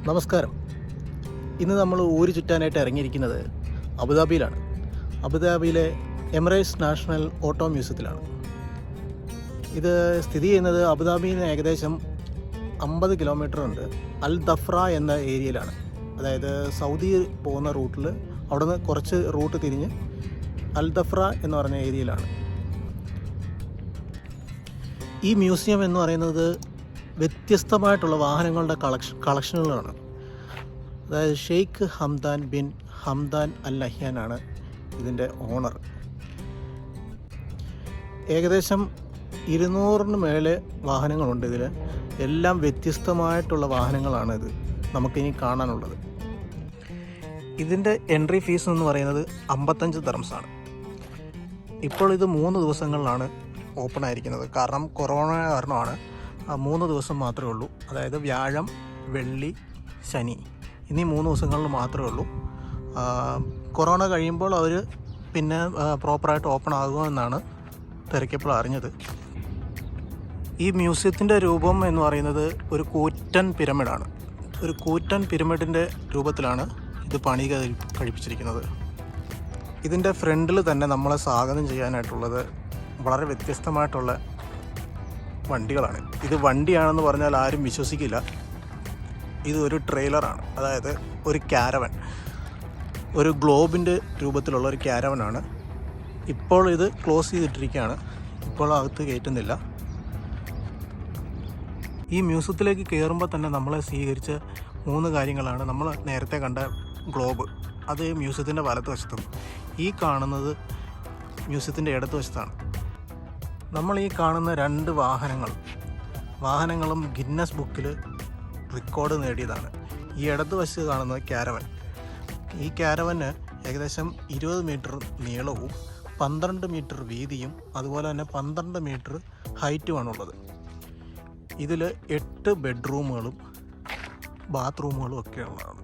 നമസ്കാരം. ഇന്ന് നമ്മൾ ഊര് ചുറ്റാനായിട്ട് ഇറങ്ങിയിരിക്കുന്നത് അബുദാബിയിലാണ്. അബുദാബിയിലെ എമിറേറ്റ്സ് നാഷണൽ ഓട്ടോ മ്യൂസിയത്തിലാണ്. ഇത് സ്ഥിതി ചെയ്യുന്നത് അബുദാബിയിൽ നിന്ന് ഏകദേശം 50 കിലോമീറ്റർ ഉണ്ട്. അൽ ദഫ്ര എന്ന ഏരിയയിലാണ്. അതായത് സൗദി പോകുന്ന റൂട്ടിൽ അവിടെ നിന്ന് കുറച്ച് റൂട്ട് തിരിഞ്ഞ് അൽ ദഫ്ര എന്ന് പറഞ്ഞ ഏരിയയിലാണ്. ഈ മ്യൂസിയം എന്ന് പറയുന്നത് വ്യത്യസ്തമായിട്ടുള്ള വാഹനങ്ങളുടെ കളക്ഷനുകളാണ്. അതായത് Sheikh Hamdan bin Hamdan Al നഹ്യാനാണ് ഇതിൻ്റെ ഓണർ. ഏകദേശം 200-ന് മേലെ വാഹനങ്ങളുണ്ട് ഇതിൽ. എല്ലാം വ്യത്യസ്തമായിട്ടുള്ള വാഹനങ്ങളാണ് ഇത് നമുക്കിനി കാണാനുള്ളത്. ഇതിൻ്റെ എൻട്രി ഫീസ് എന്ന് പറയുന്നത് 55 ദിർഹംസാണ്. ഇപ്പോൾ ഇത് 3 ദിവസങ്ങളിലാണ് ഓപ്പൺ ആയിരിക്കുന്നത്. കാരണം കൊറോണ കാരണമാണ് 3 ദിവസം മാത്രമേ ഉള്ളൂ. അതായത് വ്യാഴം, വെള്ളി, ശനി എന്നീ 3 ദിവസങ്ങളിൽ മാത്രമേ ഉള്ളൂ. കൊറോണ കഴിയുമ്പോൾ അവർ പിന്നെ പ്രോപ്പറായിട്ട് ഓപ്പൺ ആകുമെന്നാണ് തിരക്കിയപ്പോൾ അറിഞ്ഞത്. ഈ മ്യൂസിയത്തിൻ്റെ രൂപം എന്ന് പറയുന്നത് ഒരു കൂറ്റൻ പിരമിഡാണ്. ഒരു കൂറ്റൻ പിരമിഡിൻ്റെ രൂപത്തിലാണ് ഇത് പണി കഴിപ്പിച്ചിരിക്കുന്നത്. ഇതിൻ്റെ ഫ്രണ്ടിൽ തന്നെ നമ്മളെ സ്വാഗതം ചെയ്യാനായിട്ടുള്ളത് വളരെ വ്യത്യസ്തമായിട്ടുള്ള വണ്ടികളാണ്. ഇത് വണ്ടിയാണെന്ന് പറഞ്ഞാൽ ആരും വിശ്വസിക്കില്ല. ഇത് ഒരു ട്രെയിലറാണ്. അതായത് ഒരു ക്യാരവൻ, ഒരു ഗ്ലോബിൻ്റെ രൂപത്തിലുള്ള ഒരു ക്യാരവനാണ്. ഇപ്പോൾ ഇത് ക്ലോസ് ചെയ്തിട്ടിരിക്കുകയാണ്. ഇപ്പോൾ അകത്ത് കയറ്റുന്നില്ല. ഈ മ്യൂസിയത്തിലേക്ക് കയറുമ്പോൾ തന്നെ നമ്മളെ സ്വീകരിച്ച 3 കാര്യങ്ങളാണ്. നമ്മൾ നേരത്തെ കണ്ട ഗ്ലോബ്, അത് മ്യൂസിയത്തിൻ്റെ വലതുവശത്തും, ഈ കാണുന്നത് മ്യൂസിയത്തിൻ്റെ ഇടതുവശത്താണ്. നമ്മൾ ഈ കാണുന്ന 2 വാഹനങ്ങളും ഗിന്നസ് ബുക്കിൽ റെക്കോർഡ് നേടിയതാണ്. ഈ ഇടതുവശത്ത് കാണുന്നത് ക്യാരവൻ. ഈ ക്യാരവന് ഏകദേശം 20 മീറ്റർ നീളവും 12 മീറ്റർ വീതിയും അതുപോലെ തന്നെ 12 മീറ്റർ ഹൈറ്റുമാണുള്ളത്. ഇതിൽ 8 ബെഡ്റൂമുകളും ബാത്റൂമുകളും ഒക്കെ ഉള്ളതാണ്.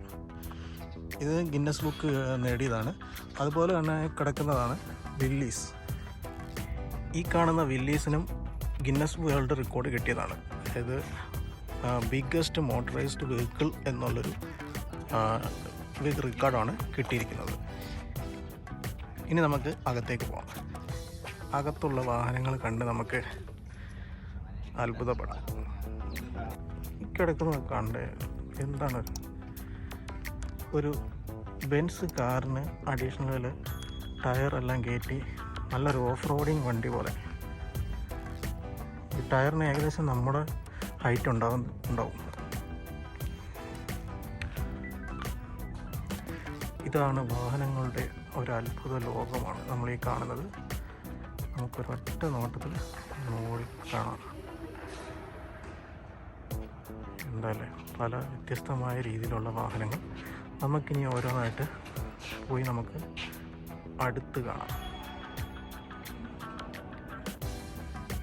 ഇത് ഗിന്നസ് ബുക്ക് നേടിയതാണ്. അതുപോലെ തന്നെ കിടക്കുന്നതാണ് വില്ലീസ്. ഈ കാണുന്ന വില്ലീസിനും ഗിന്നസ് വേൾഡ് റെക്കോർഡ് കിട്ടിയതാണ്. അതായത് ബിഗ്ഗസ്റ്റ് മോട്ടറൈസ്ഡ് വെഹിക്കിൾ എന്നുള്ളൊരു റെക്കോർഡാണ് കിട്ടിയിരിക്കുന്നത്. ഇനി നമുക്ക് അകത്തേക്ക് പോകാം. അകത്തുള്ള വാഹനങ്ങൾ കണ്ട് നമുക്ക് അത്ഭുതപ്പെടാം. കിടക്കുന്നത് കണ്ട് എന്താണ്, ഒരു ബെൻസ് കാറിന് അഡീഷണൽ ടയറെല്ലാം കയറ്റി നല്ലൊരു ഓഫ് റോഡിങ് വണ്ടി പോലെ. ഈ ടയറിന് ഏകദേശം നമ്മുടെ ഹൈറ്റ് ഉണ്ടാവും. ഇതാണ് വാഹനങ്ങളുടെ ഒരു അത്ഭുത ലോകമാണ് നമ്മൾ ഈ കാണുന്നത്. നമുക്കൊരൊറ്റ നോട്ടത്തിൽ നോക്കി കാണാം. എന്തായാലും പല വ്യത്യസ്തമായ രീതിയിലുള്ള വാഹനങ്ങൾ. നമുക്കിനി ഓരോന്നായിട്ട് പോയി നമുക്ക് അടുത്ത് കാണാം.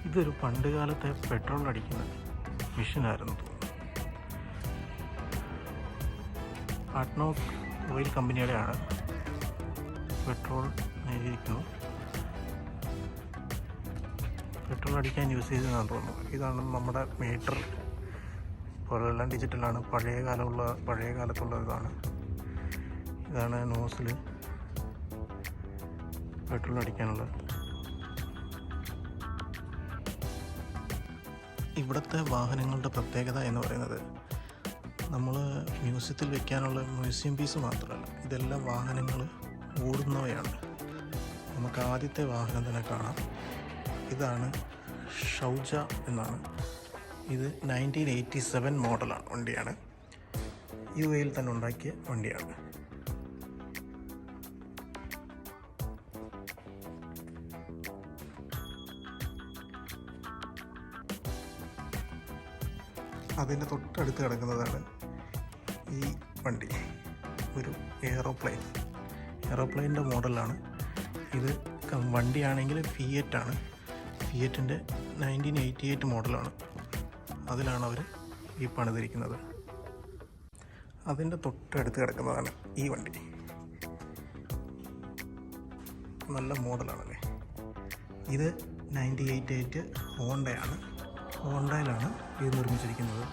ഇതൊരു പണ്ട് കാലത്തെ പെട്രോൾ അടിക്കുന്ന മെഷീനായിരുന്നു തോന്നുന്നു. അഡ്നോക് ഓയിൽ കമ്പനിയുടെയാണ്. പെട്രോൾ എഴുതിയിരിക്കുന്നു. പെട്രോൾ അടിക്കാൻ യൂസ് ചെയ്തതാണെന്ന് തോന്നുന്നു. ഇതാണ് നമ്മുടെ മീറ്റർ. ഇപ്പോഴെല്ലാം ഡിജിറ്റലാണ്. പഴയ കാലത്തുള്ള ഇതാണ് നോസിൽ പെട്രോൾ അടിക്കാനുള്ളത്. ഇവിടുത്തെ വാഹനങ്ങളുടെ പ്രത്യേകത എന്ന് പറയുന്നത് നമ്മൾ മ്യൂസിയത്തിൽ വെക്കാനുള്ള മ്യൂസിയം പീസ് മാത്രമല്ല, ഇതെല്ലാം വാഹനങ്ങൾ ഓടുന്നവയാണ്. നമുക്ക് ആദ്യത്തെ വാഹനം തന്നെ കാണാം. ഇതാണ് ഷൗജ എന്നാണ്. ഇത് 1987 മോഡലാണ് വണ്ടിയാണ്. UAE തന്നെ ഉണ്ടാക്കിയ വണ്ടിയാണ്. അതിൻ്റെ തൊട്ടടുത്ത് കിടക്കുന്നതാണ് ഈ വണ്ടി. ഒരു എയറോപ്ലെയിൻ്റെ മോഡലാണ് ഇത്. വണ്ടിയാണെങ്കിൽ ഫിയറ്റാണ്. ഫിയറ്റിൻ്റെ 1988 മോഡലാണ്. അതിലാണ് അവർ ഈ പണിതിരിക്കുന്നത്. അതിൻ്റെ തൊട്ടടുത്ത് കിടക്കുന്നതാണ് ഈ വണ്ടി. നല്ല മോഡലാണല്ലേ. ഇത് 98 ഹോണ്ടയാണ്. ഹോണ്ടയിലാണ് ഇത് നിർമ്മിച്ചിരിക്കുന്നത്.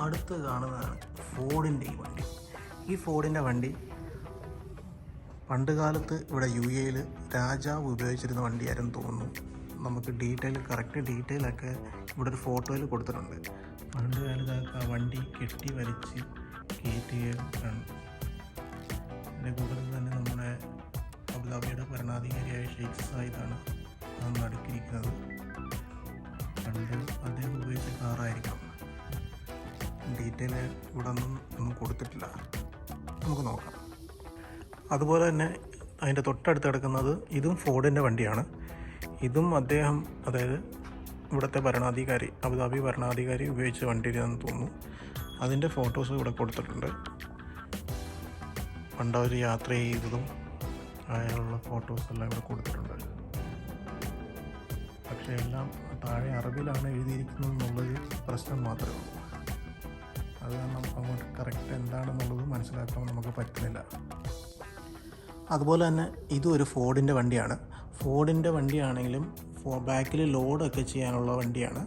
അടുത്ത് കാണുന്നതാണ് ഫോർഡിൻ്റെ ഈ വണ്ടി. ഈ ഫോർഡിൻ്റെ വണ്ടി പണ്ട് കാലത്ത് ഇവിടെ UAE രാജാവ് ഉപയോഗിച്ചിരുന്ന വണ്ടിയായിരുന്നു തോന്നുന്നു. നമുക്ക് കറക്റ്റ് ഡീറ്റെയിലൊക്കെ ഇവിടെ ഒരു ഫോട്ടോയിൽ കൊടുത്തിട്ടുണ്ട്. പണ്ട് കാലത്തൊക്കെ ആ വണ്ടി കെട്ടി വലിച്ച് കയറ്റുകയാണ്. അതിൻ്റെ കൂട്ടത്തിൽ തന്നെ നമ്മുടെ അബുദാബിയുടെ ഭരണാധികാരിയായ ഷെയ്ഖ് സായിദാണ് നടുക്കിയിരിക്കുന്നത്. പണ്ട് അദ്ദേഹം ഉപയോഗിച്ച കാറായിരിക്കാം. ഡീറ്റെയിൽ ഇവിടെ ഒന്നും കൊടുത്തിട്ടില്ല, നമുക്ക് നോക്കാം. അതുപോലെ തന്നെ അതിൻ്റെ തൊട്ടടുത്ത് കിടക്കുന്നത് ഇതും ഫോർഡിൻ്റെ വണ്ടിയാണ്. ഇതും അതായത് ഇവിടുത്തെ അബുദാബി ഭരണാധികാരി ഉപയോഗിച്ച വണ്ടിയാണെന്ന് തോന്നുന്നു. അതിൻ്റെ ഫോട്ടോസ് ഇവിടെ കൊടുത്തിട്ടുണ്ട്. പണ്ട് അവർ യാത്ര ചെയ്തതും അയാളുള്ള ഫോട്ടോസെല്ലാം ഇവിടെ കൊടുത്തിട്ടുണ്ട്. പക്ഷേ എല്ലാം താഴെ അറബിലാണ് എഴുതിയിരിക്കുന്നത് എന്നുള്ളൊരു പ്രശ്നം മാത്രമേ ഉള്ളൂ. അത് കാരണം അങ്ങോട്ട് കറക്റ്റ് എന്താണെന്നുള്ളത് മനസ്സിലാക്കാൻ നമുക്ക് പറ്റുന്നില്ല. അതുപോലെ തന്നെ ഇതും ഒരു ഫോർഡിൻ്റെ വണ്ടിയാണ്. ഫോർഡിൻ്റെ വണ്ടിയാണെങ്കിലും ബാക്കിൽ ലോഡൊക്കെ ചെയ്യാനുള്ള വണ്ടിയാണ്.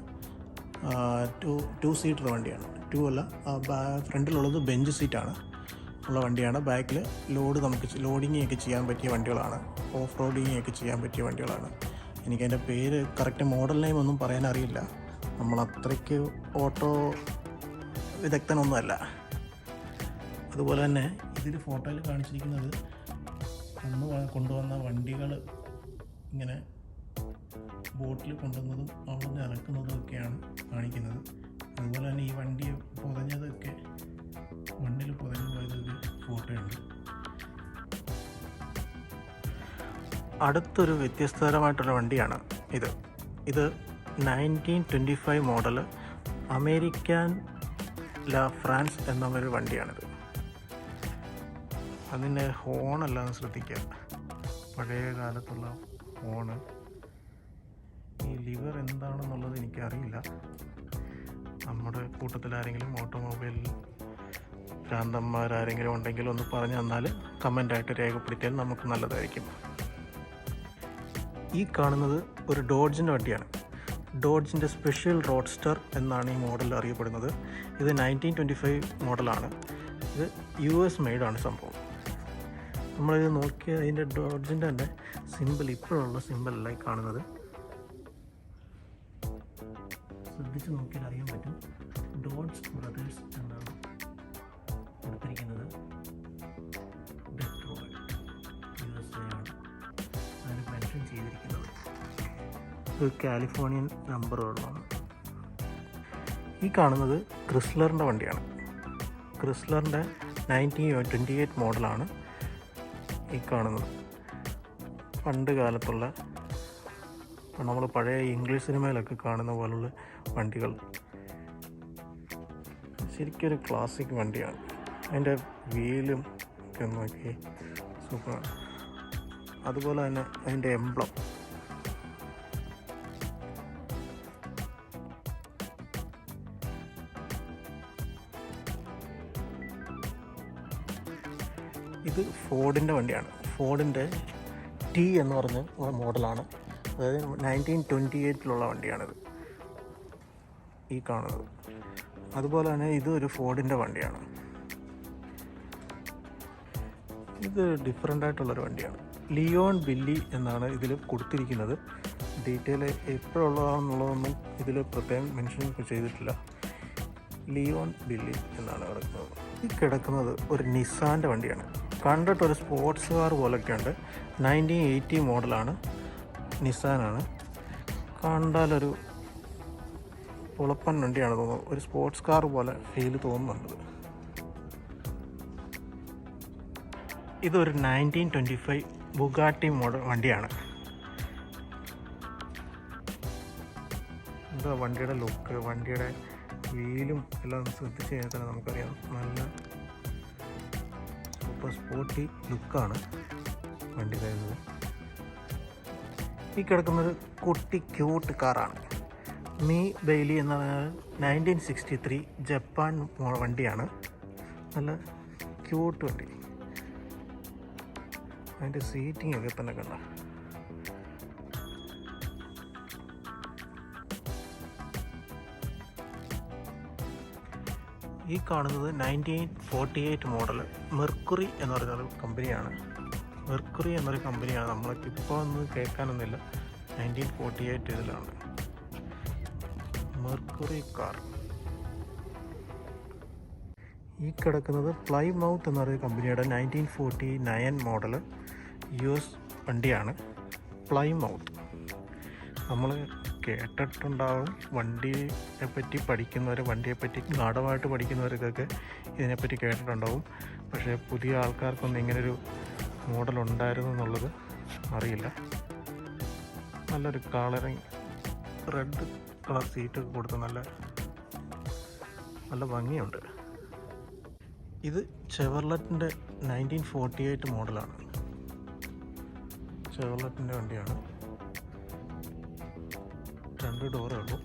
ടു സീറ്റർ വണ്ടിയാണ്. ടു അല്ല, ഫ്രണ്ടിലുള്ളത് ബെഞ്ച് സീറ്റാണ് ഉള്ള വണ്ടിയാണ്. ബാക്കിൽ നമുക്ക് ലോഡിങ് ഒക്കെ ചെയ്യാൻ പറ്റിയ വണ്ടികളാണ്. ഓഫ് റോഡിങ് ഒക്കെ ചെയ്യാൻ പറ്റിയ വണ്ടികളാണ്. എനിക്കതിൻ്റെ പേര് കറക്റ്റ് മോഡൽ നെയിം ഒന്നും പറയാൻ അറിയില്ല. നമ്മൾ അത്രയ്ക്ക് ഓട്ടോ വിദഗ്ധനൊന്നുമല്ല. അതുപോലെ തന്നെ ഇതിൽ ഫോട്ടോയിൽ കാണിച്ചിരിക്കുന്നത് കൊണ്ടുവന്ന വണ്ടികൾ ഇങ്ങനെ ബോട്ടിൽ കൊണ്ടുവന്നതും അവിടെ നിന്ന് ഇറക്കുന്നതും ഒക്കെയാണ് കാണിക്കുന്നത്. അതുപോലെ തന്നെ ഈ വണ്ടി പൊതഞ്ഞതൊക്കെ മണ്ണിൽ പൊതഞ്ഞു പോയതൊക്കെ ഫോട്ടോയുണ്ട്. അടുത്തൊരു വ്യത്യസ്തതരമായിട്ടുള്ള വണ്ടിയാണ് ഇത് 1925 മോഡൽ അമേരിക്കൻ ലാ ഫ്രാൻസ് എന്നൊരു വണ്ടിയാണിത്. അതിൻ്റെ ഹോണെല്ലാം ശ്രദ്ധിക്കുക, പഴയ കാലത്തുള്ള ഹോണ്. ഈ ലിവർ എന്താണെന്നുള്ളത് എനിക്കറിയില്ല. നമ്മുടെ കൂട്ടത്തിലാരെങ്കിലും ഓട്ടോമൊബൈൽ ഭ്രാന്തന്മാരാരെങ്കിലും ഉണ്ടെങ്കിൽ ഒന്ന് പറഞ്ഞു തന്നാൽ കമൻ്റായിട്ട് രേഖപ്പെടുത്തിയാൽ നമുക്ക് നല്ലതായിരിക്കും. ഈ കാണുന്നത് ഒരു ഡോഡ്ജിൻ്റെ വണ്ടിയാണ്. ഡോഡ്ജിൻ്റെ സ്പെഷ്യൽ റോഡ്സ്റ്റർ എന്നാണ് ഈ മോഡൽ അറിയപ്പെടുന്നത്. ഇത് 1925 മോഡലാണ്. ഇത് US മെയ്ഡാണ് സംഭവം. നമ്മളിത് നോക്കിയാൽ അതിൻ്റെ ഡോഡ്ജിൻ്റെ തന്നെ സിമ്പിൾ ഇപ്പോഴുള്ള സിമ്പിളല്ല ഈ കാണുന്നത്. ശ്രദ്ധിച്ച് നോക്കിയാൽ അറിയാൻ പറ്റും. ഡോഡ്ജ് ബ്രദേഴ്സ് എന്നാണ് കൊടുത്തിരിക്കുന്നത്. ഡെട്രോയിറ്റ് USA ആണ് അതിന് മെൻഷൻ ചെയ്തിരിക്കുന്നത്. ഇത് കാലിഫോർണിയൻ നമ്പറുകളാണ്. ഈ കാണുന്നത് ക്രിസ്ലറിൻ്റെ വണ്ടിയാണ്. ക്രിസ്ലറിൻ്റെ 1928 മോഡലാണ് ഈ കാണുന്നത്. പണ്ട് കാലത്തുള്ള നമ്മൾ പഴയ ഇംഗ്ലീഷ് സിനിമയിലൊക്കെ കാണുന്ന പോലുള്ള വണ്ടികൾ. ശരിക്കൊരു ക്ലാസിക് വണ്ടിയാണ്. അതിൻ്റെ വീലും ഒക്കെ നോക്കി സൂപ്പറാണ്. അതുപോലെ തന്നെ അതിൻ്റെ എംബ്ലം, ഇത് ഫോർഡിൻ്റെ വണ്ടിയാണ്. ഫോർഡിൻ്റെ T എന്ന് പറഞ്ഞ മോഡലാണ്. അതായത് 1928 വണ്ടിയാണിത് ഈ കാണുന്നത്. അതുപോലെ തന്നെ ഇതൊരു ഫോർഡിൻ്റെ വണ്ടിയാണ്. ഇത് ഡിഫറെൻ്റ് ആയിട്ടുള്ളൊരു വണ്ടിയാണ്. ലിയോൺ ബില്ലി എന്നാണ് ഇതിൽ കൊടുത്തിരിക്കുന്നത്. ഡീറ്റെയിൽ എപ്പോഴുള്ളതാണെന്നുള്ളതൊന്നും ഇതിൽ പ്രത്യേകം മെൻഷൻ ചെയ്തിട്ടില്ല. ലിയോൺ ബില്ലി എന്നാണ് കിടക്കുന്നത്. ഈ കിടക്കുന്നത് ഒരു നിസാൻ്റെ വണ്ടിയാണ്. കണ്ടിട്ടൊരു സ്പോർട്സ് കാർ പോലൊക്കെ ഉണ്ട്. 1980 മോഡലാണ്. നിസാനാണ്. കണ്ടാലൊരു പുളപ്പൻ വണ്ടിയാണ് തോന്നുന്നത്. ഒരു സ്പോർട്സ് കാർ പോലെ ഫീൽ തോന്നുന്നുണ്ട്. ഇതൊരു 1925 ബുഗാട്ടി മോഡൽ വണ്ടിയാണ്. എന്താ വണ്ടിയുടെ ലുക്ക്, വണ്ടിയുടെ വീലും എല്ലാം ശ്രദ്ധിച്ച് കഴിഞ്ഞാൽ തന്നെ നമുക്കറിയാം നല്ല സൂപ്പർ സ്പോർട്ടി ലുക്കാണ് വണ്ടി തരുന്നത്. ഈ കിടക്കുന്നത് കുട്ടി ക്യൂട്ട് കാറാണ്. മീ ബെയ്ലി എന്ന 1963 ജപ്പാൻ വണ്ടിയാണ്. നല്ല ക്യൂട്ട് വണ്ടി. അതിൻ്റെ സീറ്റിംഗ് ഒക്കെ തന്നെ കണ്ട. ഈ കാണുന്നത് 1948 മോഡൽ മെർക്കുറി എന്ന് പറയുന്നൊരു കമ്പനിയാണ്. മെർക്കുറി എന്നൊരു കമ്പനിയാണ്. നമ്മൾക്ക് ഇപ്പോൾ ഒന്നും കേൾക്കാനൊന്നുമില്ല. 1948 ഇതിലാണ് മെർക്കുറി കാർ. ഈ കിടക്കുന്നത് പ്ലൈമൗത്ത് എന്ന് പറയുന്ന കമ്പനിയുടെ 1949 മോഡൽ US വണ്ടിയാണ്. പ്ലൈമൗത്ത് നമ്മൾ കേട്ടിട്ടുണ്ടാവും. വണ്ടിയെപ്പറ്റി പഠിക്കുന്നവർ, വണ്ടിയെപ്പറ്റി ഗാഢമായിട്ട് പഠിക്കുന്നവർക്കൊക്കെ ഇതിനെപ്പറ്റി കേട്ടിട്ടുണ്ടാവും. പക്ഷേ പുതിയ ആൾക്കാർക്കൊന്നും ഇങ്ങനൊരു മോഡൽ ഉണ്ടായിരുന്നു എന്നുള്ളത് അറിയില്ല. നല്ലൊരു കളറിങ്, റെഡ് കളർ സീറ്റൊക്കെ കൊടുത്ത് നല്ല ഭംഗിയുണ്ട്. ഇത് ചെവർലെറ്റിൻ്റെ 1948 മോഡലാണ്. ചെവർലെറ്റിൻ്റെ വണ്ടിയാണ്. 2 ഡോറേ ഉള്ളൂ.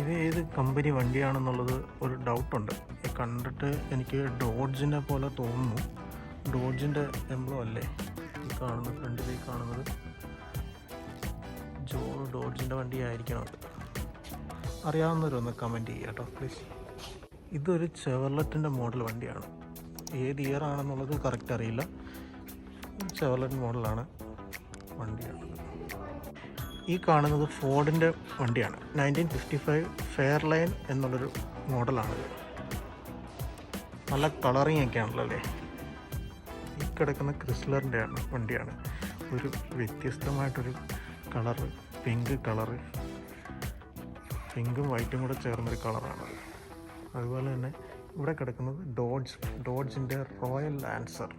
ഇത് ഏത് കമ്പനി വണ്ടിയാണെന്നുള്ളത് ഒരു ഡൗട്ടുണ്ട്. കണ്ടിട്ട് എനിക്ക് ഡോഡ്ജിനെ പോലെ തോന്നുന്നു. ഡോഡ്ജിൻ്റെ എംബ്ലം അല്ലേ ഈ കാണുന്നത്, ഫ്രണ്ടിൽ കാണുന്നത്? ഡോഡ്ജിൻ്റെ വണ്ടി ആയിരിക്കണം അത്. അറിയാവുന്നവരൊന്ന് കമൻറ്റ് ചെയ്യുക കേട്ടോ പ്ലീസ്. ഇതൊരു ചെവർലെറ്റിൻ്റെ മോഡൽ വണ്ടിയാണ്. ഏത് ഇയർ ആണെന്നുള്ളത് കറക്റ്റ് അറിയില്ല. ചെവർലെറ്റ് മോഡലാണ് വണ്ടിയാണ്. ഈ കാണുന്നത് ഫോർഡിൻ്റെ വണ്ടിയാണ്. 1955 ഫെയർലൈൻ എന്നുള്ളൊരു മോഡലാണിത്. നല്ല കളറിങ് ഒക്കെ ആണല്ലോ അല്ലേ. ഈ കിടക്കുന്ന ക്രിസ്ലറിൻ്റെ വണ്ടിയാണ്. ഒരു വ്യത്യസ്തമായിട്ടൊരു കളറ്, പിങ്ക് കളറ്, പിങ്കും വൈറ്റും കൂടെ ചേർന്നൊരു കളറാണത്. അതുപോലെ തന്നെ ഇവിടെ കിടക്കുന്നത് ഡോഡ്ജിൻ്റെ റോയൽ ലാൻസർ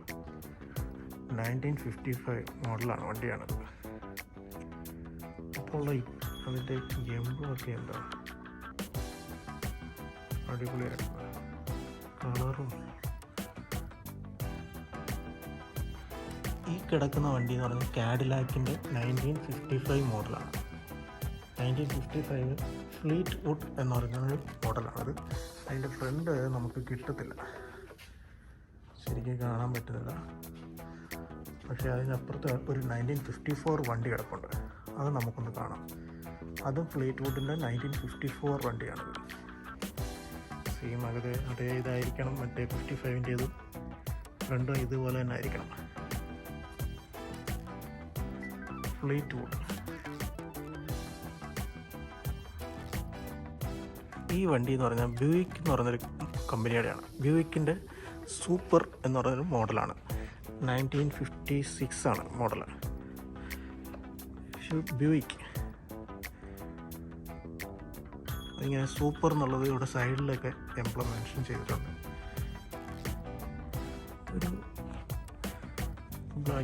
1955 മോഡലാണ് വണ്ടിയാണത്. അപ്പോൾ അതിൻ്റെ എംബ്ലമൊക്കെ എന്താ അടിപൊളിയായിട്ടുള്ള കളറും. ഈ കിടക്കുന്ന വണ്ടി എന്ന് പറഞ്ഞാൽ കാഡിലാക്കിൻ്റെ 1955 മോഡലാണ്. 1955 ഫ്ലീറ്റ് വുഡ് എന്ന് പറയുന്നൊരു മോഡലാണത്. അതിൻ്റെ ഫ്രണ്ട് നമുക്ക് കിട്ടത്തില്ല, ശരിക്കും കാണാൻ പറ്റുന്നില്ല. പക്ഷേ അതിനപ്പുറത്ത് ഒരു 1954 വണ്ടി കിടപ്പുണ്ട്. അത് നമുക്കൊന്ന് കാണാം. അതും ഫ്ലീറ്റ് വുഡിൻ്റെ 1954 വണ്ടിയാണത്. സെയിം അതേ ഇതായിരിക്കണം. മറ്റേ 55-ൻ്റേത് ഫ്രണ്ടും ഇതുപോലെ തന്നെ ആയിരിക്കണം. Fleetwood. ഈ വണ്ടി എന്ന് പറഞ്ഞാൽ ബ്യൂയിക്ക് എന്ന് പറയുന്നൊരു കമ്പനിയുടെയാണ്. ബ്യൂയിക്കിൻ്റെ സൂപ്പർ എന്ന് പറയുന്നൊരു മോഡലാണ്. 1956 ആണ് മോഡൽ. ബ്യൂയിക്ക് ഇങ്ങനെ സൂപ്പർ എന്നുള്ളത് ഇവിടെ സൈഡിലൊക്കെ എംപ്ലം മെൻഷൻ ചെയ്തിട്ടുണ്ട്. ഒരു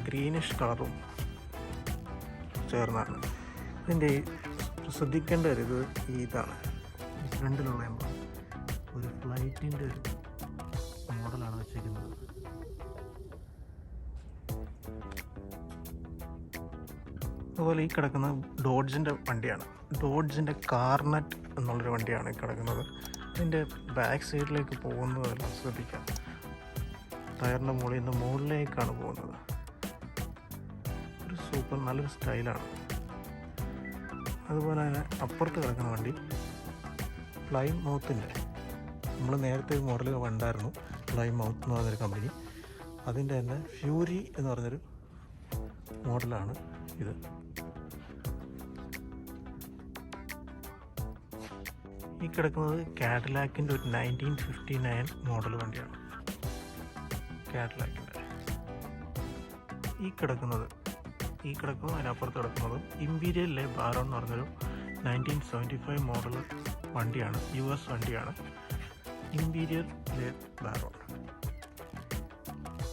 ഗ്രീനിഷ് കളറും ചേർന്നാണ്. ഇതിൻ്റെ ശ്രദ്ധിക്കേണ്ട ഒരു ഇതാണ് ഫ്രണ്ടിലുള്ള എംബ്ലം. ഒരു ഫ്ലൈറ്റിൻ്റെ ഒരു മോഡലാണ് വെച്ചിരിക്കുന്നത്. അതുപോലെ ഈ കിടക്കുന്ന ഡോഡ്ജിൻ്റെ വണ്ടിയാണ്. ഡോഡ്ജിൻ്റെ കാർനെറ്റ് എന്നുള്ളൊരു വണ്ടിയാണ് ഈ കിടക്കുന്നത്. അതിൻ്റെ ബാക്ക് സൈഡിലേക്ക് പോകുന്നതെല്ലാം ശ്രദ്ധിക്കാം. ടയറിൻ്റെ മുകളിൽ നിന്ന് മുകളിലേക്കാണ് പോകുന്നത്. ഒരു സൂപ്പർ നല്ലൊരു സ്റ്റൈലാണ്. അതുപോലെ തന്നെ അപ്പുറത്ത് കിടക്കുന്ന വണ്ടി പ്ലൈമൗത്തിൻ്റെ, നമ്മൾ നേരത്തെ ഒരു മോഡൽ കണ്ടായിരുന്നു, പ്ലൈമൗത്ത് എന്ന് പറഞ്ഞൊരു കമ്പനി. അതിൻ്റെ തന്നെ ഫ്യൂരി എന്ന് പറഞ്ഞൊരു മോഡലാണ് ഇത്. ഈ കിടക്കുന്നത് കാഡിലാക്കിൻ്റെ ഒരു 1959 മോഡൽ വണ്ടിയാണ്. കാഡിലാക്കിൻ്റെ ഈ കിടക്കുന്നത് അതിനപ്പുറത്ത് കിടക്കുന്നത് ഇമ്പീരിയൽ ലെ ബാരോൺ എന്ന് പറഞ്ഞൊരു 1975 മോഡൽ വണ്ടിയാണ്. US വണ്ടിയാണ് ഇമ്പീരിയൽ ലെ ബാരോൺ.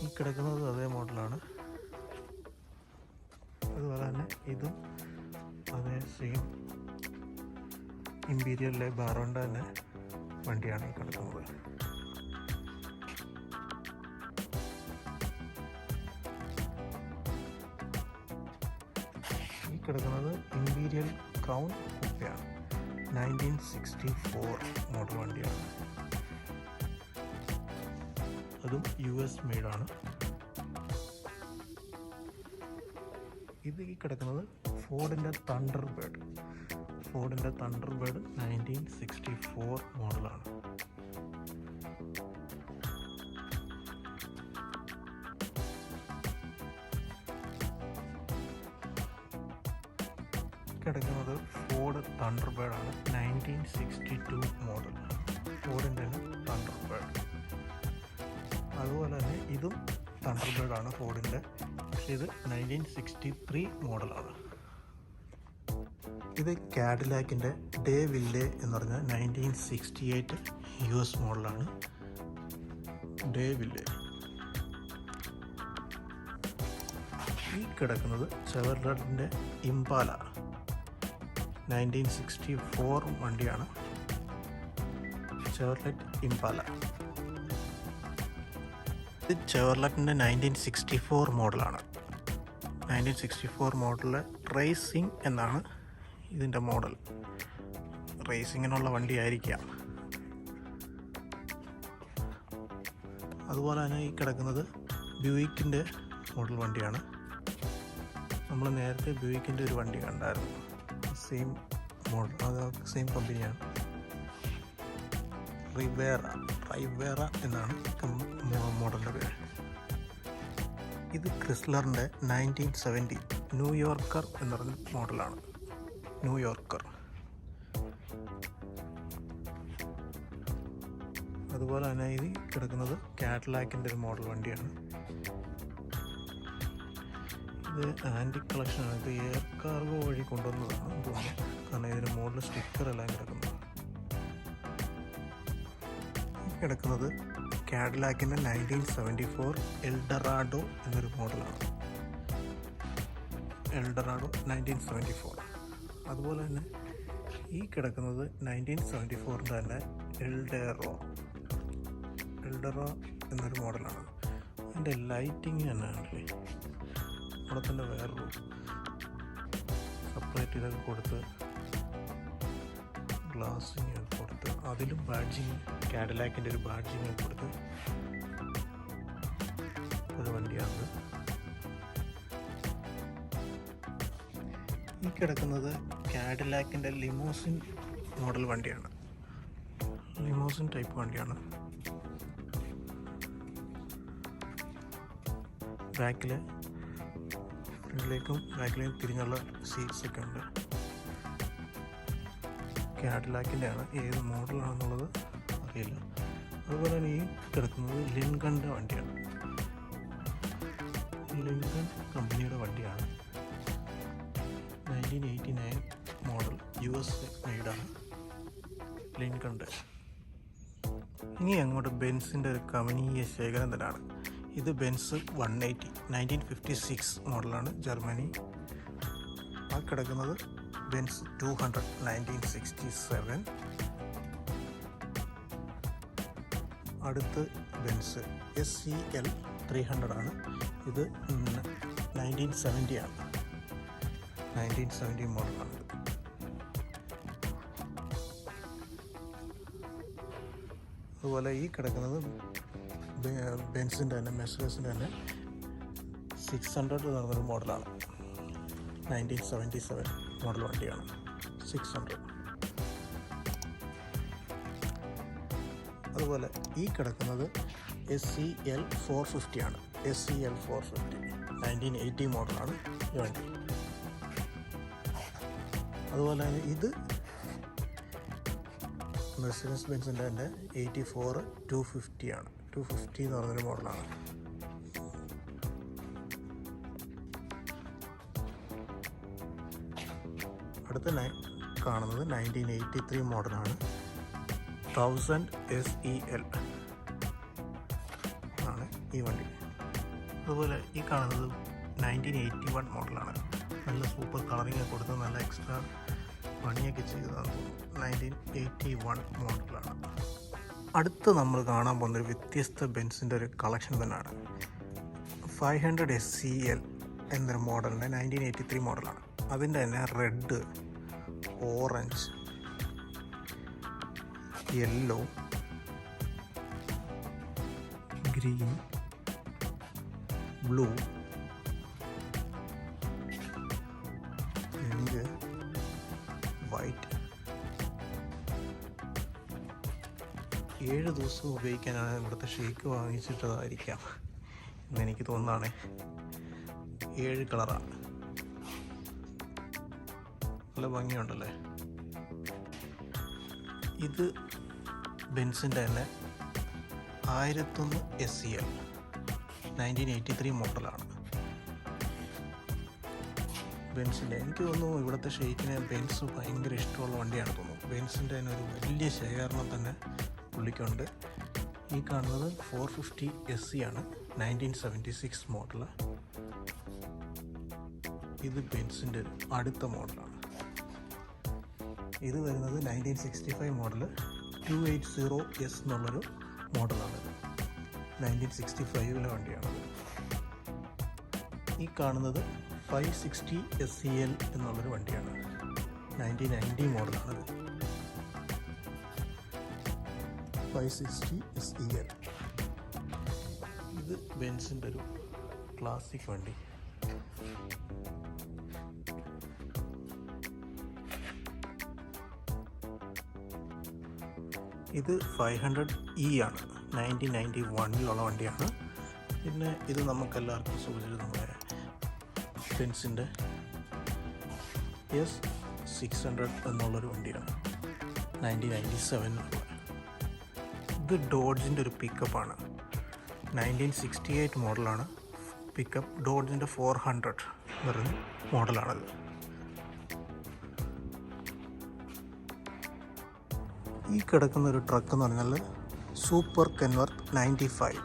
ഈ കിടക്കുന്നത് അതേ മോഡലാണ്. അതുപോലെ തന്നെ ഇതും അതേ സെയിം ഇമ്പീരിയൽ ലെ ബാരോണിൻ്റെ തന്നെ വണ്ടിയാണ് ഈ കിടക്കുന്നത്. ഈ കിടക്കുന്നത് ഇമ്പീരിയൽ ക്രൗൺ കൂപ്പയാണ്. 1964 മോഡൽ വണ്ടിയാണ്. അതും US മെയ്ഡാണ്. ഇത് ഈ കിടക്കുന്നത് ഫോർഡിൻ്റെ തണ്ടർ ബേർഡ് ഫോർഡിൻ്റെ തണ്ടർബേർഡ് 1964 മോഡലാണ്. കിടക്കുന്നത് ഫോർഡ് തണ്ടർബേർഡാണ്, 1962 മോഡൽ. ഫോർഡിൻ്റെ തണ്ടർബേർഡ്. അതുപോലെ തന്നെ ഇതും തണ്ടർബേർഡാണ് ഫോർഡിൻ്റെ, പക്ഷേ ഇത് 1963 മോഡലാണ്. ഇത് കാഡിലാക്കിൻ്റെ ഡേ വില്ലേ എന്ന് പറഞ്ഞാൽ 1968 US മോഡലാണ്. ഡേ വില്ലേ. ഈ കിടക്കുന്നത് ചെവർലെറ്റിൻ്റെ ഇംപാല 1964 വണ്ടിയാണ്. ചെവർലെറ്റ് ഇംപാല. ഇത് ചെവർലെറ്റിൻ്റെ 1964 മോഡലാണ്. 1964 മോഡലിലെ റേസിംഗ് എന്നാണ് ഇതിൻ്റെ മോഡൽ. റേസിങ്ങിനുള്ള വണ്ടിയായിരിക്കാം. അതുപോലെ തന്നെ ഈ കിടക്കുന്നത് ബ്യൂയിക്കിൻ്റെ മോഡൽ വണ്ടിയാണ്. നമ്മൾ നേരത്തെ ബ്യൂയിക്കിൻ്റെ ഒരു വണ്ടി കണ്ടായിരുന്നു, സെയിം മോഡൽ, അത് സെയിം കമ്പനിയാണ്. റൈവേറ എന്നാണ് മോഡലിൻ്റെ പേര്. ഇത് ക്രിസ്ലറിൻ്റെ 1970 ന്യൂയോർക്കർ എന്ന് പറഞ്ഞ മോഡലാണ്. ന്യൂയോർക്കർ. അതുപോലെ തന്നെ ഇത് കിടക്കുന്നത് കാഡിലാക്കിൻ്റെ ഒരു മോഡൽ വണ്ടിയാണ്. ഇത് ആൻറ്റിക് കളക്ഷനാണ്. ഇത് എയർ കാർഗോ വഴി കൊണ്ടുവന്നതാണ് തോന്നുന്നു, കാരണം ഇതിന് മോഡൽ സ്റ്റിക്കറെല്ലാം കിടക്കുന്നത്. കിടക്കുന്നത് കാഡിലാക്കിൻ്റെ 1974 എൽഡറാഡോ എന്നൊരു മോഡലാണ്. എൽഡറാഡോ 1974. അതുപോലെ തന്നെ ഈ കിടക്കുന്നത് 1974 തന്നെ എൽഡറോ എന്നൊരു മോഡലാണ്. അതിൻ്റെ ലൈറ്റിങ് തന്നെയാണല്ലേ, അവിടെ തന്നെ വേറൊരു സെപ്പറേറ്റ് ഇതൊക്കെ കൊടുത്ത് ഗ്ലാസിങ് ഒക്കെ കൊടുത്ത് അതിലും ബാഡ്ജിങ്, കാഡിലാക്കിൻ്റെ ഒരു ബാഡ്ജിങ് ഒക്കെ കൊടുത്ത് ഒരു വണ്ടിയാണ്. ഈ കിടക്കുന്നത് കാഡിലാക്കിൻ്റെ ലിമോസിൻ മോഡൽ വണ്ടിയാണ്. ലിമോസിൻ ടൈപ്പ് വണ്ടിയാണ്. ഫ്രണ്ടിലേക്കും ബാക്കിലേക്കും തിരിഞ്ഞുള്ള സീറ്റ്സ് ഒക്കെ ഉണ്ട്. കാഡിലാക്കിൻ്റെ ആണ്, ഏത് മോഡലാണെന്നുള്ളത് അറിയില്ല. അതുപോലെ തന്നെ ഈ കിടക്കുന്നത് ലിൻകണിൻ്റെ വണ്ടിയാണ്. ലിൻകൺ കമ്പനിയുടെ വണ്ടിയാണ്. 1989 മോഡൽ, US മെയ്ഡാണ് ലിൻകണിൻ്റെ. ഇനി അങ്ങോട്ട് ബെൻസിൻ്റെ ഒരു കമനീയ ശേഖരം തന്നെയാണ്. ഇത് ബെൻസ് 180 1956 മോഡലാണ്, ജർമ്മനി. ആ കിടക്കുന്നത് ബെൻസ് 200 1967. അടുത്ത് ബെൻസ് SCL 300 ആണ്. ഇത് 1970 ആണ്. 1970 മോഡലാണ്. അതുപോലെ ഈ കിടക്കുന്നത് ബെൻസിൻ്റെ തന്നെ, മെഴ്സീഡസിൻ്റെ തന്നെ 600 എന്ന് പറഞ്ഞൊരു മോഡലാണ്. 1977 മോഡൽ വണ്ടിയാണ് 600. അതുപോലെ ഈ കിടക്കുന്നത് SCL 450 ആണ്. SCL 450 1980 മോഡലാണ് ഈ വണ്ടി. അതുപോലെ തന്നെ ഇത് മെഴ്സീഡസ് ബെൻസിൻ്റെ തന്നെ 84 250 ആണ്. 250 എന്ന് പറഞ്ഞൊരു മോഡലാണ്. അടുത്ത കാണുന്നത് 1983 മോഡലാണ്. 1000 SEL ആണ് ഈ വണ്ടി. അതുപോലെ ഈ കാണുന്നത് 1981 മോഡലാണ്. നല്ല സൂപ്പർ കളറിങ് കൊടുത്ത് നല്ല എക്സ്ട്രാ പണിയൊക്കെ ചെയ്തതാണ്. 1981 മോഡലാണ്. അടുത്ത് നമ്മൾ കാണാൻ പോകുന്നൊരു വ്യത്യസ്ത ബെൻസിൻ്റെ ഒരു കളക്ഷൻ തന്നെയാണ്. 500 SCL എന്നൊരു മോഡലിൻ്റെ 1983 മോഡലാണ്. അതിൻ്റെ തന്നെ red, orange, yellow, green, blue, pink, white 7 ദിവസം ഉപയോഗിക്കാനാണ് ഇവിടുത്തെ ഷേക്ക് വാങ്ങിച്ചിട്ടതായിരിക്കാം എന്നെനിക്ക് തോന്നുന്നതാണ്. 7 കളറാണ്. നല്ല ഭംഗിയുണ്ടല്ലേ. ഇത് ബെൻസിൻ്റെ തന്നെ 1001 SEL 1983 മോഡലാണ്. ബെൻസിൻ്റെ എനിക്ക് തോന്നുന്നു ഇവിടുത്തെ ഷെയ്ക്കിന് ബെൻസ് ഭയങ്കര ഇഷ്ടമുള്ള വണ്ടിയാണ് തോന്നുന്നു. ബെൻസിൻ്റെ തന്നെ ഒരു വലിയ ശേഖരണം തന്നെ പുള്ളിക്കുണ്ട്. ഈ കാണുന്നത് 450 SE ആണ്, 1976 മോഡൽ. ഇത് ബെൻസിൻ്റെ അടുത്ത മോഡലാണ്. ഇത് വരുന്നത് 1965 മോഡൽ 280S എന്നുള്ളൊരു മോഡലാണിത്. 1965 വണ്ടിയാണത്. ഈ കാണുന്നത് 560 SEL എന്നുള്ളൊരു വണ്ടിയാണ്, 1990 മോഡലാണത്. 560 SEL. ഇത് ബെൻസിൻ്റെ ഒരു ക്ലാസിക് വണ്ടി. ഇത് 500E ആണ്, 1991 വണ്ടിയാണ്. പിന്നെ ഇത് നമുക്കെല്ലാവർക്കും സുപരിചിതമായ ബെൻസിൻ്റെ S600 എന്നുള്ളൊരു വണ്ടിയാണ്, 1997. ഇത് ഡോഡ്ജിൻ്റെ ഒരു പിക്കപ്പാണ്, 1968 മോഡലാണ്. പിക്കപ്പ് ഡോഡ്ജിൻ്റെ 400 എന്ന് പറയുന്ന മോഡലാണത്. ഈ കിടക്കുന്ന ഒരു ട്രക്ക് എന്ന് പറഞ്ഞാൽ സൂപ്പർ കെൻവർത്ത് 95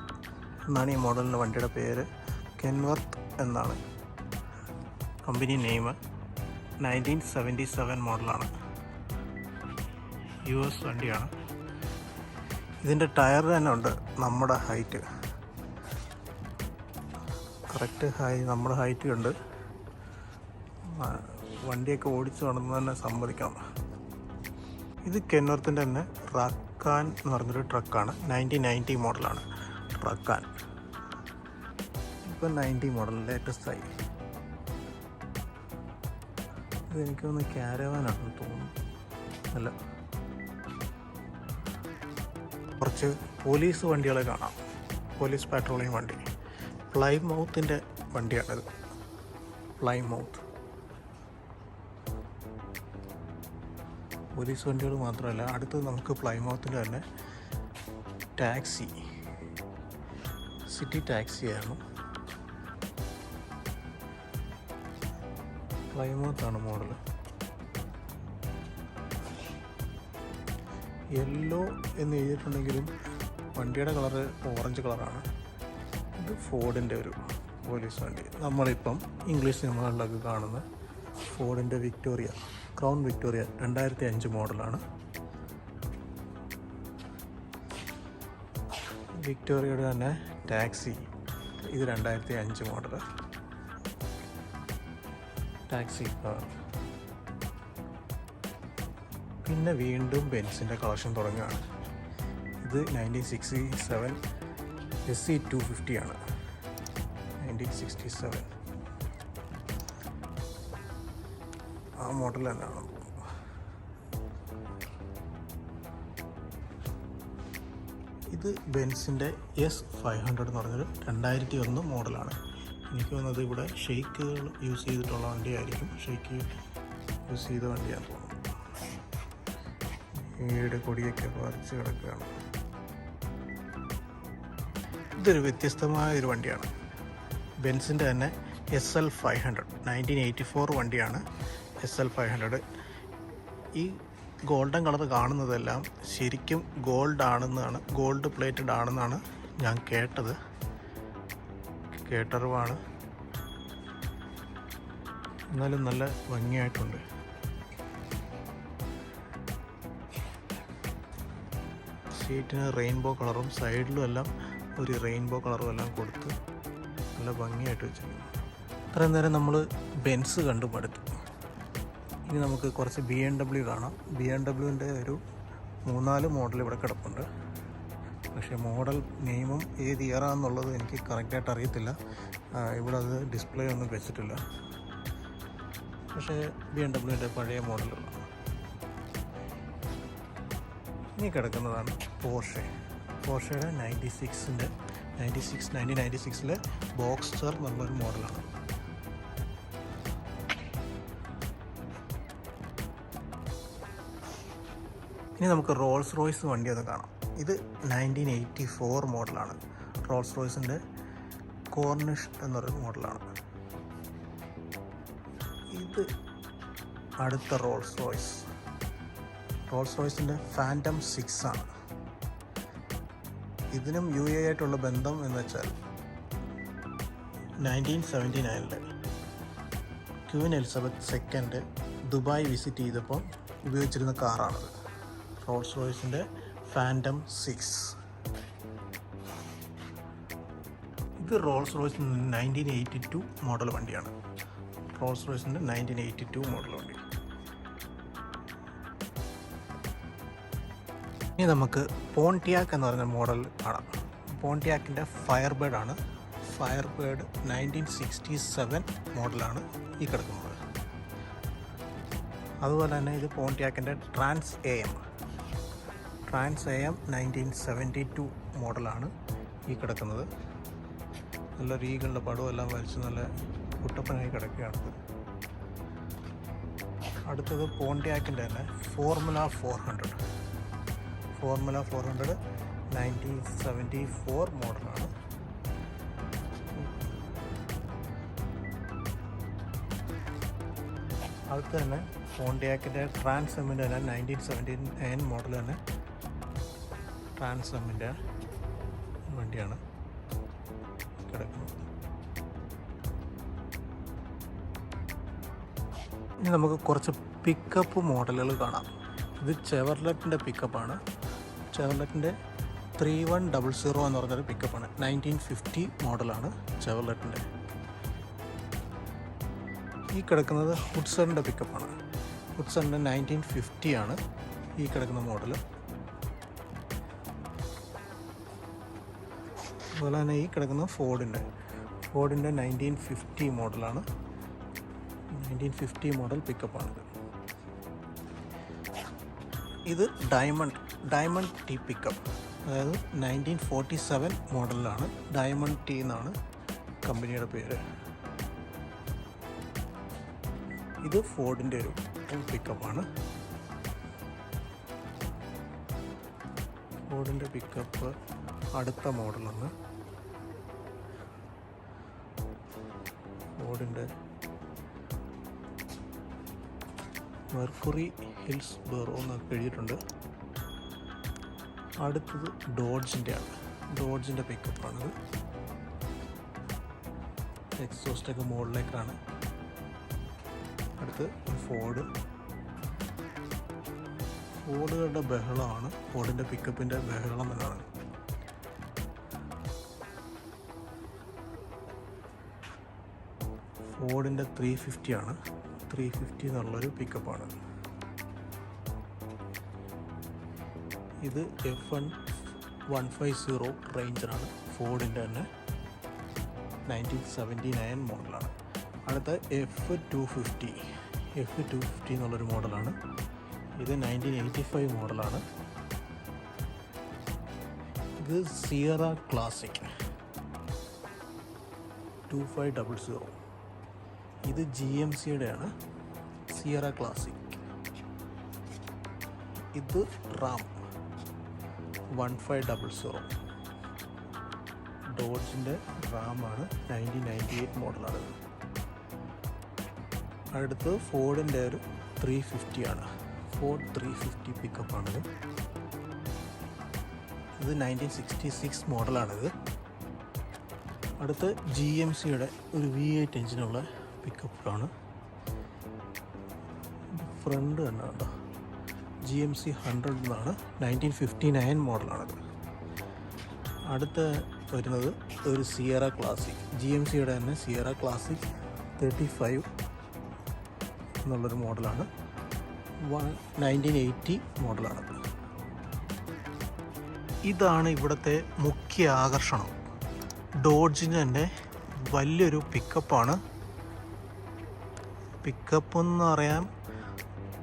എന്നാണ് ഈ മോഡലിൻ്റെ വണ്ടിയുടെ പേര്. കെൻവർത്ത് എന്നാണ് കമ്പനി നെയിം. 1977 മോഡലാണ്. US വണ്ടിയാണ്. ഇതിൻ്റെ ടയർ തന്നെ ഉണ്ട് നമ്മുടെ ഹൈറ്റ്, കറക്റ്റ് നമ്മുടെ ഹൈറ്റ് ഉണ്ട്. വണ്ടിയൊക്കെ ഓടിച്ചു നടന്ന് തന്നെ സമ്മതിക്കണം. ഇത് കെൻവർത്തിൻ്റെ തന്നെ റക്കാൻ എന്ന് പറഞ്ഞൊരു ട്രക്കാണ്, 1990 മോഡലാണ്. റക്കാൻ ഇപ്പം 90 മോഡൽ ലേറ്റസ്റ്റായി. ഇതെനിക്കൊന്ന് ക്യാരവാനാണെന്ന് തോന്നുന്നു. അല്ല, കുറച്ച് പോലീസ് വണ്ടികളെ കാണാം. പോലീസ് പാട്രോളിങ് വണ്ടി. പ്ലൈമൗത്തിൻ്റെ വണ്ടിയാണിത്. പ്ലൈമൗത്ത് പോലീസ് വണ്ടികൾ മാത്രമല്ല, അടുത്തത് നമുക്ക് പ്ലൈമൗത്തിൻ്റെ തന്നെ ടാക്സി, സിറ്റി ടാക്സിയാണ്. പ്ലൈമൗത്താണ് മോഡൽ. യെല്ലോ എന്ന് എഴുതിയിട്ടുണ്ടെങ്കിലും വണ്ടിയുടെ കളറ് ഓറഞ്ച് കളറാണ്. ഇത് ഫോർഡിൻ്റെ ഒരു പോലീസ് വണ്ടി. നമ്മളിപ്പം ഇംഗ്ലീഷ് സിനിമകളിലൊക്കെ കാണുന്ന ഫോർഡിൻ്റെ വിക്ടോറിയ, ക്രൗൺ വിക്ടോറിയ 2005 മോഡലാണ്. വിക്ടോറിയയുടെ തന്നെ ടാക്സി, ഇത് 2005 മോഡൽ ടാക്സി കാർ. പിന്നെ വീണ്ടും ബെൻസിൻ്റെ കളക്ഷൻ തുടങ്ങുകയാണ്. ഇത് 1967 SE 250 ആണ്, 1967 ആ മോഡൽ തന്നെയാണ്. ഇത് ബെൻസിൻ്റെ S500 എന്ന് പറഞ്ഞൊരു 2001 മോഡലാണ്. എനിക്ക് തോന്നുന്നത് ഇവിടെ ഷെയ്ക്കുകൾ യൂസ് ചെയ്തിട്ടുള്ള വണ്ടിയായിരിക്കും. ഷെയ്ക്ക് യൂസ് ചെയ്ത വണ്ടിയാണെന്ന് തോന്നുന്നു. ഈയുടെ കൊടിയൊക്കെ പറിച്ച് കിടക്കുകയാണ്. ഇതൊരു വ്യത്യസ്തമായ ഒരു വണ്ടിയാണ്. ബെൻസിൻ്റെ തന്നെ SL500 1984 വണ്ടിയാണ്. SL500. ഈ ഗോൾഡൻ കളർ കാണുന്നതെല്ലാം ശരിക്കും ഗോൾഡ് പ്ലേറ്റഡ് ആണെന്നാണ് ഞാൻ കേട്ടത്. കേട്ടറിവാണ്. എന്നാലും നല്ല ഭംഗിയായിട്ടുണ്ട്. ഷീറ്റിന് റെയിൻബോ കളറും സൈഡിലും എല്ലാം ഒരു റെയിൻബോ കളറും എല്ലാം കൊടുത്ത് നല്ല ഭംഗിയായിട്ട് വെച്ചിട്ടുണ്ട്. അത്രയും നേരം നമ്മൾ ബെൻസ് കണ്ടു മടുത്തു. ഇനി നമുക്ക് കുറച്ച് BMW കാണാം. BMWൻ്റെ ഒരു 3-4 മോഡൽ ഇവിടെ കിടപ്പുണ്ട്. പക്ഷേ മോഡൽ നെയിമും ഏത് ഇയറാണെന്നുള്ളത് എനിക്ക് കറക്റ്റായിട്ട് അറിയത്തില്ല. ഇവിടെ അത് ഡിസ്പ്ലേ ഒന്നും വെച്ചിട്ടില്ല. പക്ഷേ BMWൻ്റെ പഴയ മോഡലുകളാണ്. ഇനി കിടക്കുന്നതാണ് പോർഷയുടെ 1996 ബോക്സ്റ്റർ എന്നുള്ളൊരു മോഡലാണ്. ഇനി നമുക്ക് റോൾസ് റോയ്സ് വണ്ടി ഒന്ന് കാണാം. ഇത് 1984 മോഡലാണ്. റോൾസ് റോയ്സിൻ്റെ കോർണിഷ് എന്നൊരു മോഡലാണ്. ഇത് അടുത്ത റോൾസ് റോയ്സിൻ്റെ ഫാൻറ്റം 6 ആണ്. ഇതിനും UAE ആയിട്ടുള്ള ബന്ധം എന്ന് വെച്ചാൽ 1979 Queen Elizabeth II Dubai visit ചെയ്തപ്പോൾ ഉപയോഗിച്ചിരുന്ന കാറാണത്. റോൾസ് റോയ്സിൻ്റെ ഫാൻറ്റം 6. ഇത് റോൾസ് റോയ്സ് 1982 മോഡൽ വണ്ടിയാണ്. റോൾസ് റോയ്സിൻ്റെ 1982 മോഡൽ വണ്ടി. ഇനി നമുക്ക് പോണ്ടിയാക്ക് എന്ന് പറഞ്ഞ മോഡൽ കാണാം. പോണ്ടിയാക്കിൻ്റെ ഫയർബേർഡ് ആണ്. ഫയർബേർഡ് 1967 മോഡലാണ് ഈ കിടക്കുന്നത്. അതുപോലെ തന്നെ ഇത് പോണ്ടിയാക്കിൻ്റെ ട്രാൻസ് AM 1972 മോഡലാണ് ഈ കിടക്കുന്നത്. നല്ല റീകളുടെ പടവും എല്ലാം വരച്ച് നല്ല കുട്ടപ്പനായി കിടക്കുകയാണത്. അടുത്തത് പോണ്ടിയാക്കിൻ്റെ തന്നെ ഫോർമുല 400 1974 മോഡലാണ്. അടുത്ത് തന്നെ പോണ്ടിയാക്കിൻ്റെ ട്രാൻസമിൻ്റെ തന്നെ 1979 മോഡൽ തന്നെ ട്രാൻസമിൻ്റെ വണ്ടിയാണ് കിടക്കുന്നത്. ഇനി നമുക്ക് കുറച്ച് പിക്കപ്പ് മോഡലുകൾ കാണാം. ഇത് ചെവർലെറ്റിൻ്റെ പിക്കപ്പാണ്. ചെവർലെറ്റിൻ്റെ 3100 എന്ന് പറഞ്ഞൊരു പിക്കപ്പാണ്. 1950 മോഡലാണ് ചെവർലെറ്റിൻ്റെ. ഈ കിടക്കുന്നത് ഹുഡ്സണിൻ്റെ പിക്കപ്പാണ്. ഹുഡ്സണിൻ്റെ 1950 ആണ് ഈ കിടക്കുന്ന മോഡൽ. അതുപോലെ തന്നെ ഈ കിടക്കുന്ന ഫോർഡിൻ്റെ 1950 മോഡലാണ്. 1950 മോഡൽ പിക്കപ്പാണിത്. ഇത് ഡയമണ്ട് ടി പിക്കപ്പ്, അതായത് 1947 മോഡലിലാണ്. ഡയമണ്ട് ടി എന്നാണ് കമ്പനിയുടെ പേര്. ഇത് ഫോർഡിൻ്റെ ഒരു പിക്കപ്പാണ്. ഫോർഡിൻ്റെ പിക്കപ്പ് അടുത്ത മോഡലാണ്. ഫോർഡിൻ്റെ മെർക്കുറി ഹിൽസ് ബെറോ എന്നൊക്കെ എഴുതിയിട്ടുണ്ട്. അടുത്തത് ഡോഡ്ജിൻ്റെ പിക്കപ്പാണിത്. എക്സോസ്റ്റൊക്കെ മുകളിലേക്കാണ്. അടുത്ത് ഫോർഡുകളുടെ ബഹളമാണ്. ഫോർഡിൻ്റെ പിക്കപ്പിൻ്റെ ബഹളം എന്നാണ്. ഫോർഡിൻ്റെ 350 ആണ്. 350 എന്നുള്ളൊരു പിക്കപ്പാണ്. ഇത് F150 റേഞ്ചറാണ്. ഫോർഡിൻ്റെ തന്നെ 1979 മോഡലാണ്. അടുത്ത F250 എന്നുള്ളൊരു മോഡലാണ്. ഇത് 1985 മോഡലാണ്. ഇത് സിയറ ക്ലാസിക് 2500. ഇത് GMCയുടെ ആണ്. Sierra classic. ഇത് റാം 1500. ഡോഡ്ജിൻ്റെ റാമാണ്. 1998 മോഡലാണ്. അടുത്ത് ഫോർഡിൻ്റെ ഒരു 350 ആണ്. ഫോർഡ് 350 പിക്കപ്പാണിത്. ഇത് 1966 മോഡലാണിത്. അടുത്ത് GMCയുടെ ഒരു V8 എഞ്ചിനുള്ള പിക്കപ്പാണ്. ഫ്രണ്ട് തന്നെ കേട്ടോ. GMC 100 എന്നാണ്. 1959 മോഡലാണിത്. അടുത്ത വരുന്നത് ഒരു സിയറ ക്ലാസിക്. GMCയുടെ തന്നെ സിയറ ക്ലാസിക് 35 എന്നുള്ളൊരു മോഡലാണ്. 1980 മോഡലാണ്. ഇതാണ് ഇവിടുത്തെ മുഖ്യ ആകർഷണം. ഡോഡ്ജിന് തന്നെ വലിയൊരു പിക്കപ്പാണ്.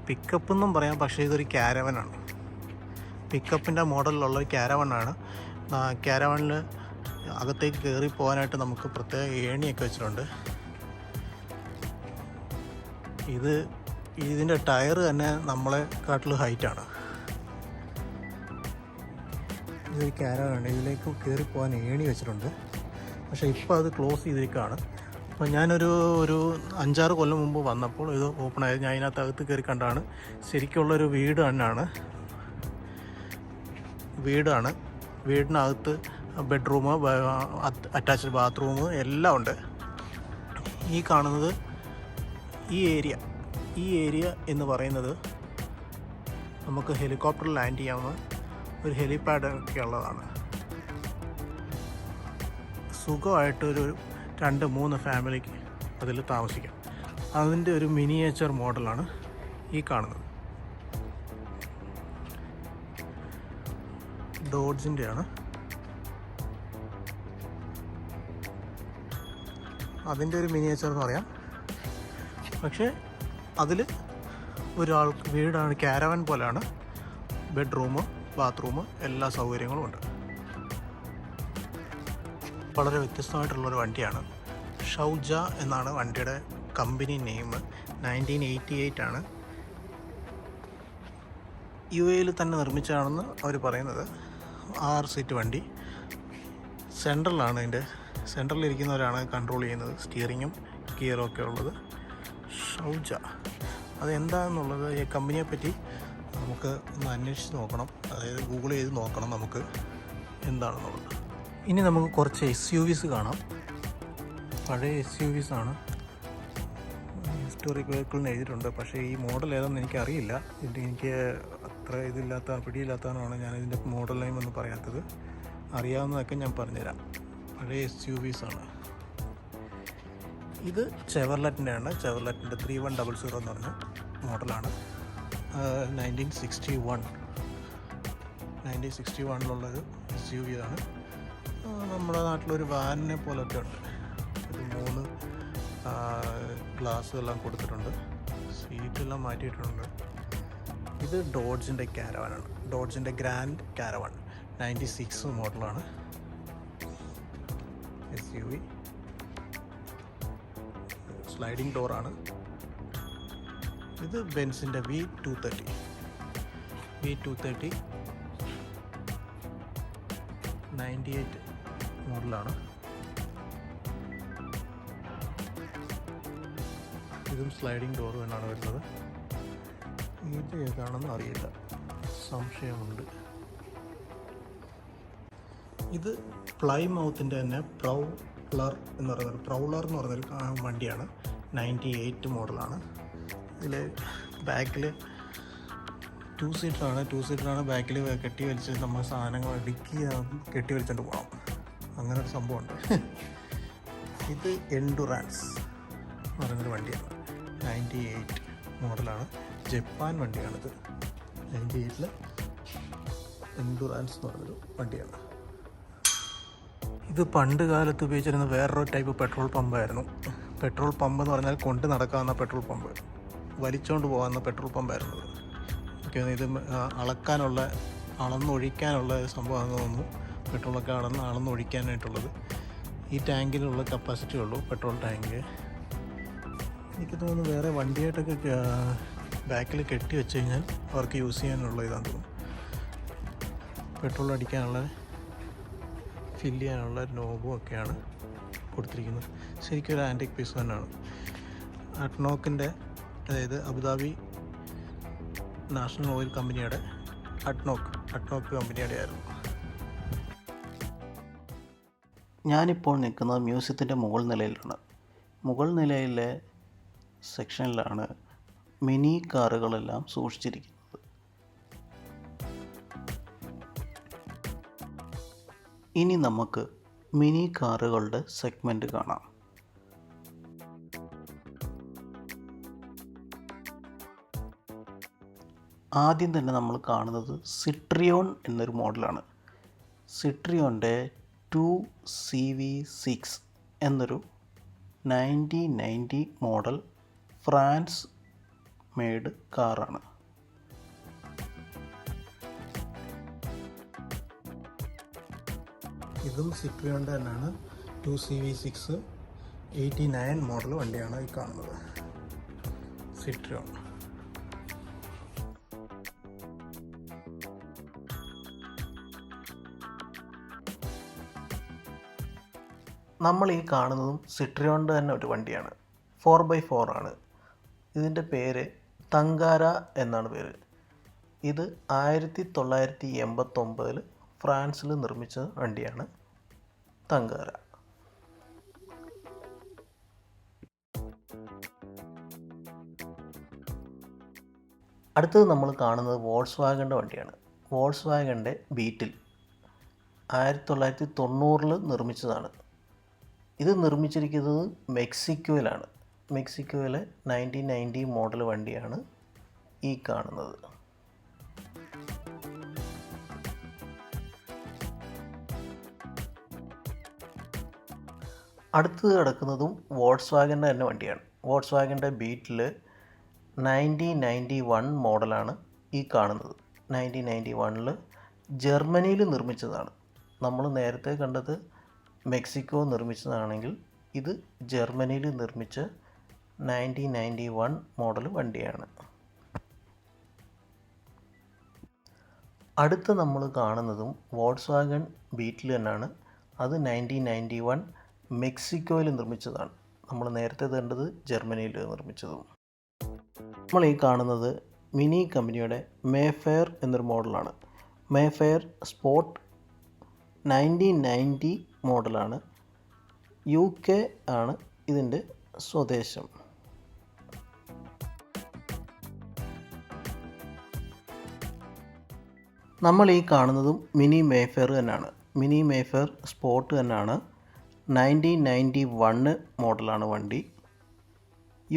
പിക്കപ്പെന്നും പറയാം, പക്ഷേ ഇതൊരു ക്യാരവനാണ്. പിക്കപ്പിൻ്റെ മോഡലിലുള്ള ഒരു ക്യാരവണ്ണാണ്. ക്യാരവണ്ണിൽ അകത്തേക്ക് കയറി പോകാനായിട്ട് നമുക്ക് പ്രത്യേക ഏണിയൊക്കെ വെച്ചിട്ടുണ്ട്. ഇതിൻ്റെ ടയർ തന്നെ നമ്മളെക്കാട്ടിലും ഹൈറ്റാണ്. ഇതൊരു ക്യാരവണ്ണാണ്. ഇതിലേക്ക് കയറി പോകാൻ ഏണി വെച്ചിട്ടുണ്ട്. പക്ഷേ ഇപ്പോൾ അത് ക്ലോസ് ചെയ്തിരിക്കുകയാണ്. അപ്പോൾ ഞാനൊരു 5-6 കൊല്ലം മുമ്പ് വന്നപ്പോൾ ഇത് ഓപ്പൺ ആയത്. ഞാൻ അതിനകത്ത് അകത്ത് കയറി കണ്ടാണ്. ശരിക്കുള്ളൊരു വീടാണ്. വീടിനകത്ത് ബെഡ്റൂം, അറ്റാച്ച്ഡ് ബാത്റൂം എല്ലാം ഉണ്ട്. ഈ കാണുന്നത് ഈ ഏരിയ എന്ന് പറയുന്നത് നമുക്ക് ഹെലികോപ്റ്ററിൽ ലാൻഡ് ചെയ്യാവുന്ന ഒരു ഹെലിപാഡ് ഒക്കെ ഉള്ളതാണ്. സുഖമായിട്ടൊരു 2-3 ഫാമിലിക്ക് അതിൽ താമസിക്കാം. അതിൻ്റെ ഒരു മിനിയേച്ചർ മോഡലാണ് ഈ കാണുന്നത്. ഡോഡ്ജിൻ്റെയാണ്. അതിൻ്റെ ഒരു മിനിയേച്ചർ എന്ന് പറയാം. പക്ഷേ അതിൽ ഒരാൾക്ക് വീടാണ്, ക്യാരവൻ പോലെയാണ്. ബെഡ്റൂം, ബാത്റൂം എല്ലാ സൗകര്യങ്ങളും ഉണ്ട്. വളരെ വ്യത്യസ്തമായിട്ടുള്ളൊരു വണ്ടിയാണ്. ഷൗജ എന്നാണ് വണ്ടിയുടെ കമ്പനി നെയിം. 1988 ആണ്. UAE തന്നെ നിർമ്മിച്ചതാണെന്ന് അവർ പറയുന്നത്. 6 സീറ്റ് വണ്ടി. സെൻട്രലിരിക്കുന്നവരാണ് കൺട്രോൾ ചെയ്യുന്നത്. സ്റ്റിയറിങ്ങും ഗിയറും ഒക്കെ ഉള്ളത്. ഷൗജ അതെന്താണെന്നുള്ളത് ഈ കമ്പനിയെ പറ്റി നമുക്ക് ഒന്ന് അന്വേഷിച്ച് നോക്കണം. അതായത് ഗൂഗിൾ ചെയ്ത് നോക്കണം നമുക്ക് എന്താണെന്നുള്ളത്. ഇനി നമുക്ക് കുറച്ച് SUVs കാണാം. പഴയ SUVs ആണ്. ഹിസ്റ്റോറിക് വെഹിക്കിളിന് എഴുതിയിട്ടുണ്ട്. പക്ഷേ ഈ മോഡൽ ഏതാണെന്ന് എനിക്കറിയില്ല. എനിക്ക് അത്ര പിടിയില്ലാത്തതാണ് ഞാനിതിൻ്റെ മോഡൽ നെയിം ഒന്നും പറയാത്തത്. അറിയാവുന്നതൊക്കെ ഞാൻ പറഞ്ഞുതരാം. പഴയ SUVs ആണ്. ഇത് ചെവർലെറ്റിൻ്റെയാണ്. ചെവർലെറ്റിൻ്റെ 3100 എന്ന് പറഞ്ഞ മോഡലാണ്. 1961-ലുള്ളൊരു SUV ആണ്. നമ്മുടെ നാട്ടിലൊരു വാനിനെ പോലൊക്കെ ഉണ്ട്. ഒരു 3 ഗ്ലാസ്സെല്ലാം കൊടുത്തിട്ടുണ്ട്. സീറ്റെല്ലാം മാറ്റിയിട്ടുണ്ട്. ഇത് ഡോഡ്ജിൻ്റെ ക്യാരവാനാണ്. ഡോഡ്ജിൻ്റെ ഗ്രാൻഡ് ക്യാരവാൻ 96 മോഡലാണ്. SUV സ്ലൈഡിംഗ് ഡോറാണ്. ഇത് ബെൻസിൻ്റെ V230 98 മോഡലാണ്. ഇതും സ്ലൈഡിംഗ് ഡോർ തന്നെയാണ് വരുന്നത്. ഇത് ഏതാണെന്ന് അറിയില്ല, സംശയമുണ്ട്. ഇത് പ്ലൈമൗത്തിൻ്റെ തന്നെ പ്രൗളർ എന്ന് പറഞ്ഞൊരു വണ്ടിയാണ്. 98 മോഡലാണ്. ഇതിൽ ബാക്കിൽ 2 സീറ്ററാണ്. ബാക്കിൽ കെട്ടി വലിച്ച് നമ്മൾ സാധനങ്ങൾ ഇടുക്കി കെട്ടി വലിച്ചുകൊണ്ട് പോകണം. അങ്ങനെ ഒരു സംഭവമുണ്ട്. ഇത് എൻഡുറാൻസ് എന്ന് പറയുന്നൊരു വണ്ടിയാണ്. 98 മോഡലാണ്. ജപ്പാൻ വണ്ടിയാണിത്. 98-ൽ എൻഡുറാൻസ് എന്ന് പറഞ്ഞൊരു വണ്ടിയാണ്. ഇത് പണ്ട് കാലത്ത് ഉപയോഗിച്ചിരുന്ന വേറൊരു ടൈപ്പ് പെട്രോൾ പമ്പായിരുന്നു. പെട്രോൾ പമ്പ് എന്ന് പറഞ്ഞാൽ കൊണ്ട് നടക്കാവുന്ന പെട്രോൾ പമ്പ്, വലിച്ചുകൊണ്ട് പോകാവുന്ന പെട്രോൾ പമ്പായിരുന്നു ഇത്. ഇത് അളന്നൊഴിക്കാനുള്ള സംഭവമാണെന്ന് തോന്നുന്നു. പെട്രോളൊക്കെ അളന്നൊഴിക്കാനായിട്ടുള്ളത്. ഈ ടാങ്കിലുള്ള കപ്പാസിറ്റി ഉള്ളൂ, പെട്രോൾ ടാങ്ക്. എനിക്ക് തോന്നുന്നു വേറെ വണ്ടിയായിട്ടൊക്കെ ബാക്കിൽ കെട്ടി വെച്ച് കഴിഞ്ഞാൽ അവർക്ക് യൂസ് ചെയ്യാനുള്ള ഇതാണെന്ന് തോന്നുന്നു. പെട്രോൾ അടിക്കാനുള്ള, ഫില്ല് ചെയ്യാനുള്ള നോബും ഒക്കെയാണ് കൊടുത്തിരിക്കുന്നത്. ശരിക്കും ഒരു ആൻറ്റിക് പീസ് തന്നെയാണ്. അഡ്നോക്കിൻ്റെ, അതായത് അബുദാബി നാഷണൽ ഓയിൽ കമ്പനിയുടെ അഡ്നോക്ക് കമ്പനിയുടെ ആയിരുന്നു. ഞാനിപ്പോൾ നിൽക്കുന്നത് മ്യൂസിയത്തിൻ്റെ മുകൾ നിലയിലാണ്. മുകൾ നിലയിലെ സെക്ഷനിലാണ് മിനി കാറുകളെല്ലാം സൂക്ഷിച്ചിരിക്കുന്നത്. ഇനി നമുക്ക് മിനി കാറുകളുടെ സെഗ്മെൻറ്റ് കാണാം. ആദ്യം തന്നെ നമ്മൾ കാണുന്നത് സിട്രിയോൺ എന്നൊരു മോഡലാണ്. സിട്രിയോൻ്റെ 2CV6 എന്നൊരു 1990 മോഡൽ ഫ്രാൻസ് മെയ്ഡ് കാറാണ്. ഇതും സിട്രിയോൻ്റെ തന്നെയാണ്. 2CV6 89 മോഡൽ വണ്ടിയാണ് ഈ കാണുന്നത്, സിട്രിയോൺ. നമ്മൾ ഈ കാണുന്നതും സിട്രിയോൻ്റെ തന്നെ ഒരു വണ്ടിയാണ്. 4x4 ആണ്. ഇതിൻ്റെ പേര് തങ്കാര എന്നാണ് പേര്. ഇത് 1989 ഫ്രാൻസിൽ നിർമ്മിച്ച വണ്ടിയാണ് തങ്കാര. അടുത്തത് നമ്മൾ കാണുന്നത് വോൾസ്വാഗൻ്റെ വണ്ടിയാണ്. വോൾസ്വാഗൻ്റെ ബീറ്റിൽ 1990 നിർമ്മിച്ചതാണ്. ഇത് നിർമ്മിച്ചിരിക്കുന്നത് മെക്സിക്കോയിലാണ്. മെക്സിക്കോയിലെ 1990 മോഡൽ വണ്ടിയാണ് ഈ കാണുന്നത്. അടുത്തത് കിടക്കുന്നതും വോൾസ്വാഗൻ്റെ തന്നെ വണ്ടിയാണ്. വോൾസ്വാഗൻ്റെ ബീറ്റിൽ 1991 മോഡലാണ് ഈ കാണുന്നത്. 1991 ജർമ്മനിയിൽ നിർമ്മിച്ചതാണ്. നമ്മൾ നേരത്തെ കണ്ടത് മെക്സിക്കോ നിർമ്മിച്ചതാണെങ്കിൽ ഇത് ജർമ്മനിയിൽ നിർമ്മിച്ച 1991 മോഡൽ വണ്ടിയാണ്. അടുത്ത് നമ്മൾ കാണുന്നതും വോൾസ്വാഗൺ ബീറ്റിൽ തന്നെയാണ്. അത് 1991 മെക്സിക്കോയിൽ നിർമ്മിച്ചതാണ്. നമ്മൾ നേരത്തെ കണ്ടത് ജർമ്മനിയിൽ നിർമ്മിച്ചതും. നമ്മൾ ഈ കാണുന്നത് മിനി കമ്പനിയുടെ മേഫെയർ എന്നൊരു മോഡലാണ്. മേഫെയർ സ്പോർട്ട് 1990 മോഡലാണ്. UK ആണ് ഇതിൻ്റെ സ്വദേശം. നമ്മൾ ഈ കാണുന്നതും മിനി മേഫെയർ തന്നെയാണ്. മിനി മേഫെയർ സ്പോർട്ട് തന്നെയാണ്. 1991 മോഡലാണ് വണ്ടി.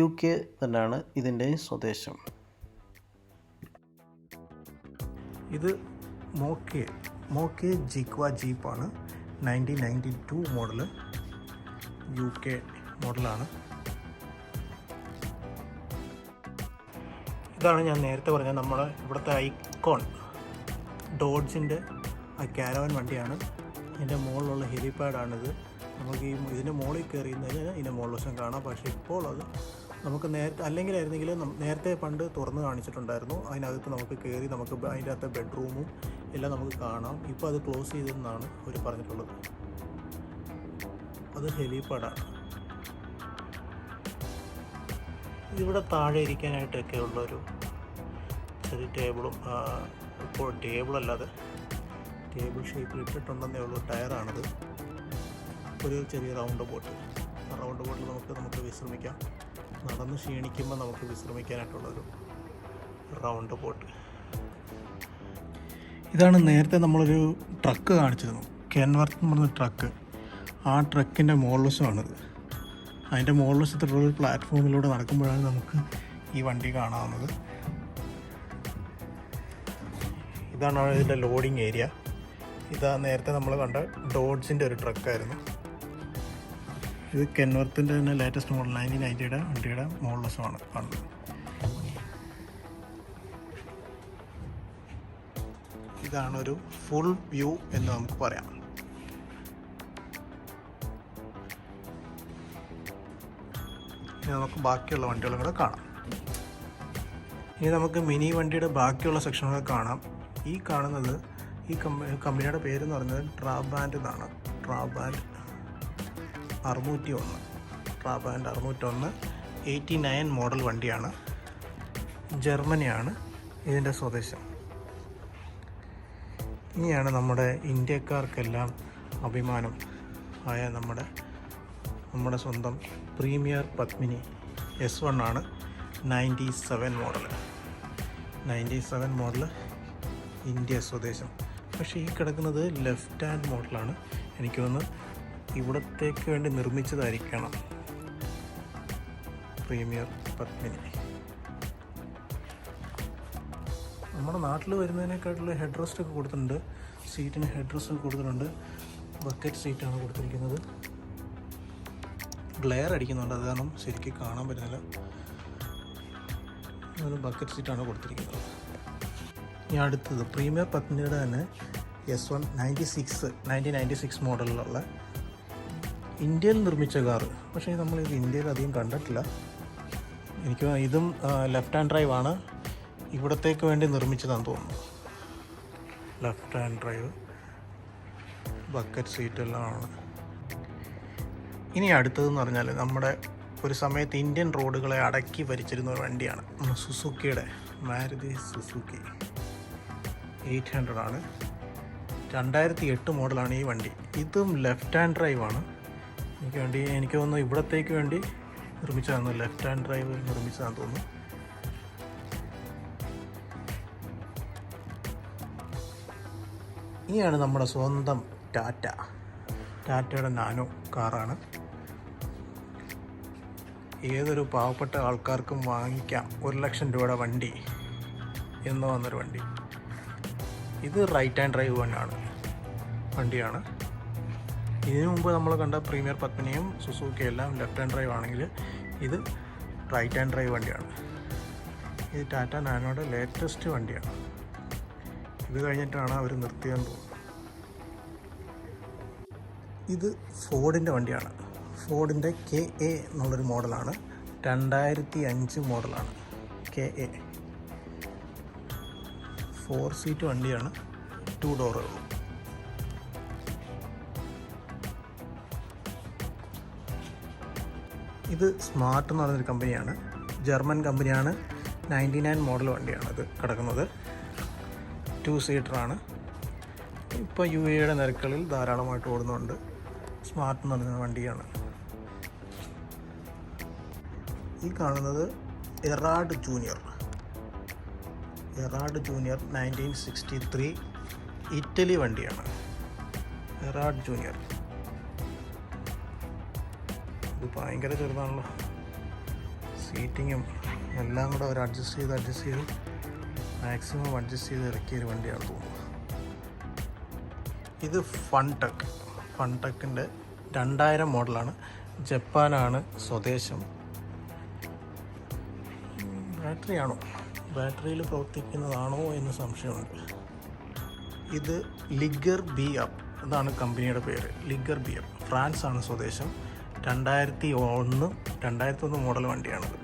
UK തന്നെയാണ് ഇതിൻ്റെ സ്വദേശം. ഇത് മോക്കെ ജിക്വ ജീപ്പാണ്. 1992 മോഡൽ, UK മോഡലാണ്. ഇതാണ് ഞാൻ നേരത്തെ പറഞ്ഞ നമ്മുടെ ഇവിടുത്തെ ഐക്കോൺ ഡോഡ്ജിൻ്റെ ആ കാരവൻ വണ്ടിയാണ്. ഇതിൻ്റെ മുകളിലുള്ള ഹെലിപാഡാണിത്. നമുക്ക് ഇതിൻ്റെ മുകളിൽ കയറിയുന്നതിന് ഇതിൻ്റെ മുകൾ വശം കാണാം. പക്ഷേ ഇപ്പോൾ അത് നമുക്ക് അല്ലെങ്കിലായിരുന്നെങ്കിൽ നേരത്തെ പണ്ട് തുറന്ന് കാണിച്ചിട്ടുണ്ടായിരുന്നു. അതിനകത്ത് നമുക്ക് കയറി നമുക്ക് അതിൻ്റെ അകത്തെ ബെഡ്റൂമും എല്ലാം നമുക്ക് കാണാം. ഇപ്പോൾ അത് ക്ലോസ് ചെയ്തെന്നാണ് അവർ പറഞ്ഞിട്ടുള്ളത്. അത് ഹെലിപാഡാണ്. ഇവിടെ താഴെ ഇരിക്കാനായിട്ടൊക്കെ ഉള്ളൊരു ചെറിയ ടേബിളും, ഇപ്പോൾ ടേബിളല്ലാതെ ടേബിൾ ഷേപ്പിൽ ഇട്ടിട്ടുണ്ടെന്നേ ഉള്ളൂ. ടയറാണിത്. ഒരു ചെറിയ റൗണ്ട് ബോട്ട്. ആ റൗണ്ട് ബോട്ടിൽ നമുക്ക് വിശ്രമിക്കാം. നടന്ന് ക്ഷീണിക്കുമ്പോൾ നമുക്ക് വിശ്രമിക്കാനായിട്ടുള്ളൊരു റൗണ്ട് ബോട്ട്. ഇതാണ് നേരത്തെ നമ്മളൊരു ട്രക്ക് കാണിച്ചിരുന്നു, കെൻവർത്ത് എന്ന് പറഞ്ഞ ട്രക്ക്. ആ ട്രക്കിൻ്റെ മുകൾവശമാണിത്. അതിൻ്റെ മുകൾവശത്തുള്ളൊരു പ്ലാറ്റ്ഫോമിലൂടെ നടക്കുമ്പോഴാണ് നമുക്ക് ഈ വണ്ടി കാണാവുന്നത്. ഇതാണ് ഇതിൻ്റെ ലോഡിങ് ഏരിയ. ഇതാ നേരത്തെ നമ്മൾ കണ്ട ഡോഡ്ജിൻ്റെ ഒരു ട്രക്കായിരുന്നു. ഇത് കെൻവർത്തിൻ്റെ തന്നെ ലേറ്റസ്റ്റ് മോഡൽ 1990 വണ്ടിയുടെ മുകൾവശമാണ് കാണുന്നത്. ഇതാണൊരു ഫുൾ വ്യൂ എന്ന് നമുക്ക് പറയാം. ഇനി നമുക്ക് ബാക്കിയുള്ള വണ്ടികളും കൂടെ കാണാം. ഇനി നമുക്ക് മിനി വണ്ടിയുടെ ബാക്കിയുള്ള സെക്ഷനുകൾ കാണാം. ഈ കാണുന്നത് ഈ കമ്പനിയുടെ പേരെന്ന് പറയുന്നത് ട്രാബാൻഡ് എന്നാണ്. ട്രാബാൻഡ് 601. ട്രാബാൻഡ് 601 89 മോഡൽ വണ്ടിയാണ്. ജർമ്മനിയാണ് ഇതിൻ്റെ സ്വദേശം. ഇനിയാണ് നമ്മുടെ ഇന്ത്യക്കാർക്കെല്ലാം അഭിമാനം ആയ നമ്മുടെ സ്വന്തം പ്രീമിയർ പത്മിനി S1 ആണ്. 97 മോഡൽ. 97 മോഡൽ ഇന്ത്യ സ്വദേശം. പക്ഷേ ഈ കിടക്കുന്നത് ലെഫ്റ്റ് ഹാൻഡ് മോഡലാണ്. എനിക്ക് തോന്നുന്നു ഇവിടത്തേക്ക് വേണ്ടി നിർമ്മിച്ചതായിരിക്കണം പ്രീമിയർ പത്മിനി. നമ്മുടെ നാട്ടിൽ വരുന്നതിനേക്കാട്ടുള്ള ഹെഡ് റെസ്റ്റ് ഒക്കെ കൊടുത്തിട്ടുണ്ട്. സീറ്റിന് ഹെഡ് റെസ്റ്റ് ഒക്കെ കൊടുത്തിട്ടുണ്ട്. ബക്കറ്റ് സീറ്റാണ് കൊടുത്തിരിക്കുന്നത്. ഗ്ലെയർ അടിക്കുന്നുണ്ട്, അത് കാരണം ശരിക്കും കാണാൻ പറ്റുന്നില്ല. ബക്കറ്റ് സീറ്റാണ് കൊടുത്തിരിക്കുന്നത്. ഇനി അടുത്തത് പ്രീമിയർ പത്മിനിയുടെ തന്നെ S1 1996 മോഡലിലുള്ള ഇന്ത്യയിൽ നിർമ്മിച്ച കാറ്. പക്ഷേ നമ്മളിത് ഇന്ത്യയിൽ അധികം കണ്ടിട്ടില്ല. എനിക്ക് ഇതും ലെഫ്റ്റ് ഹാൻഡ് ഡ്രൈവ് ആണ്. ഇവിടത്തേക്ക് വേണ്ടി നിർമ്മിച്ചതാണെന്ന് തോന്നുന്നു. ലെഫ്റ്റ് ഹാൻഡ് ഡ്രൈവ്, ബക്കറ്റ് സീറ്റെല്ലാം ആണ്. ഇനി അടുത്തതെന്ന് പറഞ്ഞാൽ നമ്മുടെ ഒരു സമയത്ത് ഇന്ത്യൻ റോഡുകളെ അടക്കി ഭരിച്ചിരുന്ന ഒരു വണ്ടിയാണ് സുസുക്കിയുടെ മാരുതി സുസുക്കി 800 ആണ്. 2008 മോഡലാണ് ഈ വണ്ടി. ഇതും ലെഫ്റ്റ് ഹാൻഡ് ഡ്രൈവ് ആണ്. എനിക്ക് തോന്നുന്നു ഇവിടത്തേക്ക് വേണ്ടി നിർമ്മിച്ചതാണ്, ലെഫ്റ്റ് ഹാൻഡ് ഡ്രൈവ് നിർമ്മിച്ചതാണെന്ന് തോന്നുന്നു. ഇനിയാണ് നമ്മുടെ സ്വന്തം ടാറ്റയുടെ നാനോ കാറാണ്. ഏതൊരു പാവപ്പെട്ട ആൾക്കാർക്കും വാങ്ങിക്കാം 1 ലക്ഷം രൂപയുടെ വണ്ടി എന്ന് വന്നൊരു വണ്ടി. ഇത് റൈറ്റ് ഹാൻഡ് ഡ്രൈവ് വണ്ടിയാണ്. ഇതിനു മുമ്പ് നമ്മൾ കണ്ട പ്രീമിയർ പത്മിനിയും സുസുക്കി എല്ലാം ലെഫ്റ്റ് ഹാൻഡ് ഡ്രൈവ് ആണെങ്കിൽ ഇത് റൈറ്റ് ഹാൻഡ് ഡ്രൈവ് വണ്ടിയാണ്. ഇത് ടാറ്റ നാനോയുടെ ലേറ്റസ്റ്റ് വണ്ടിയാണ്. ഇത് കഴിഞ്ഞിട്ടാണ് അവർ നിർത്തിയെന്ന് തോന്നുന്നു. ഇത് ഫോർഡിൻ്റെ വണ്ടിയാണ്. ഫോർഡിൻ്റെ KA എന്നുള്ളൊരു മോഡലാണ്. 2005 മോഡലാണ് KA. 4 സീറ്റ് വണ്ടിയാണ്, 2 ഡോറുകൾ. ഇത് സ്മാർട്ട് എന്ന് പറഞ്ഞൊരു കമ്പനിയാണ്, ജർമ്മൻ കമ്പനിയാണ്. 99 മോഡൽ വണ്ടിയാണ് ഇത് കിടക്കുന്നത്. 2 സീറ്ററാണ്. ഇപ്പോൾ UAEയുടെ നിരക്കുകളിൽ ധാരാളമായിട്ട് ഓടുന്നുണ്ട്. സ്മാർട്ട് എന്ന് പറയുന്ന വണ്ടിയാണ്. ഈ കാണുന്നത് എറാഡ് ജൂനിയർ 1963 ഇറ്റലി വണ്ടിയാണ്. എറാഡ് ജൂനിയർ ഇത് ഭയങ്കര ചെറുതാണല്ലോ. സീറ്റിങ്ങും എല്ലാം കൂടെ അവർ അഡ്ജസ്റ്റ് ചെയ്ത് മാക്സിമം അഡ്ജസ്റ്റ് ചെയ്ത് ഇറക്കിയൊരു വണ്ടിയാണ് തോന്നുന്നു. ഇത് ഫൺടെക്കിൻ്റെ 2000 മോഡലാണ്. ജപ്പാനാണ് സ്വദേശം. ബാറ്ററിയിൽ പ്രവർത്തിക്കുന്നതാണോ എന്ന് സംശയമുണ്ട്. ഇത് ലിഗർ BF ഇതാണ് കമ്പനിയുടെ പേര്. ലിഗർ BF ഫ്രാൻസ് ആണ് സ്വദേശം. 2001 മോഡൽ വണ്ടിയാണിത്.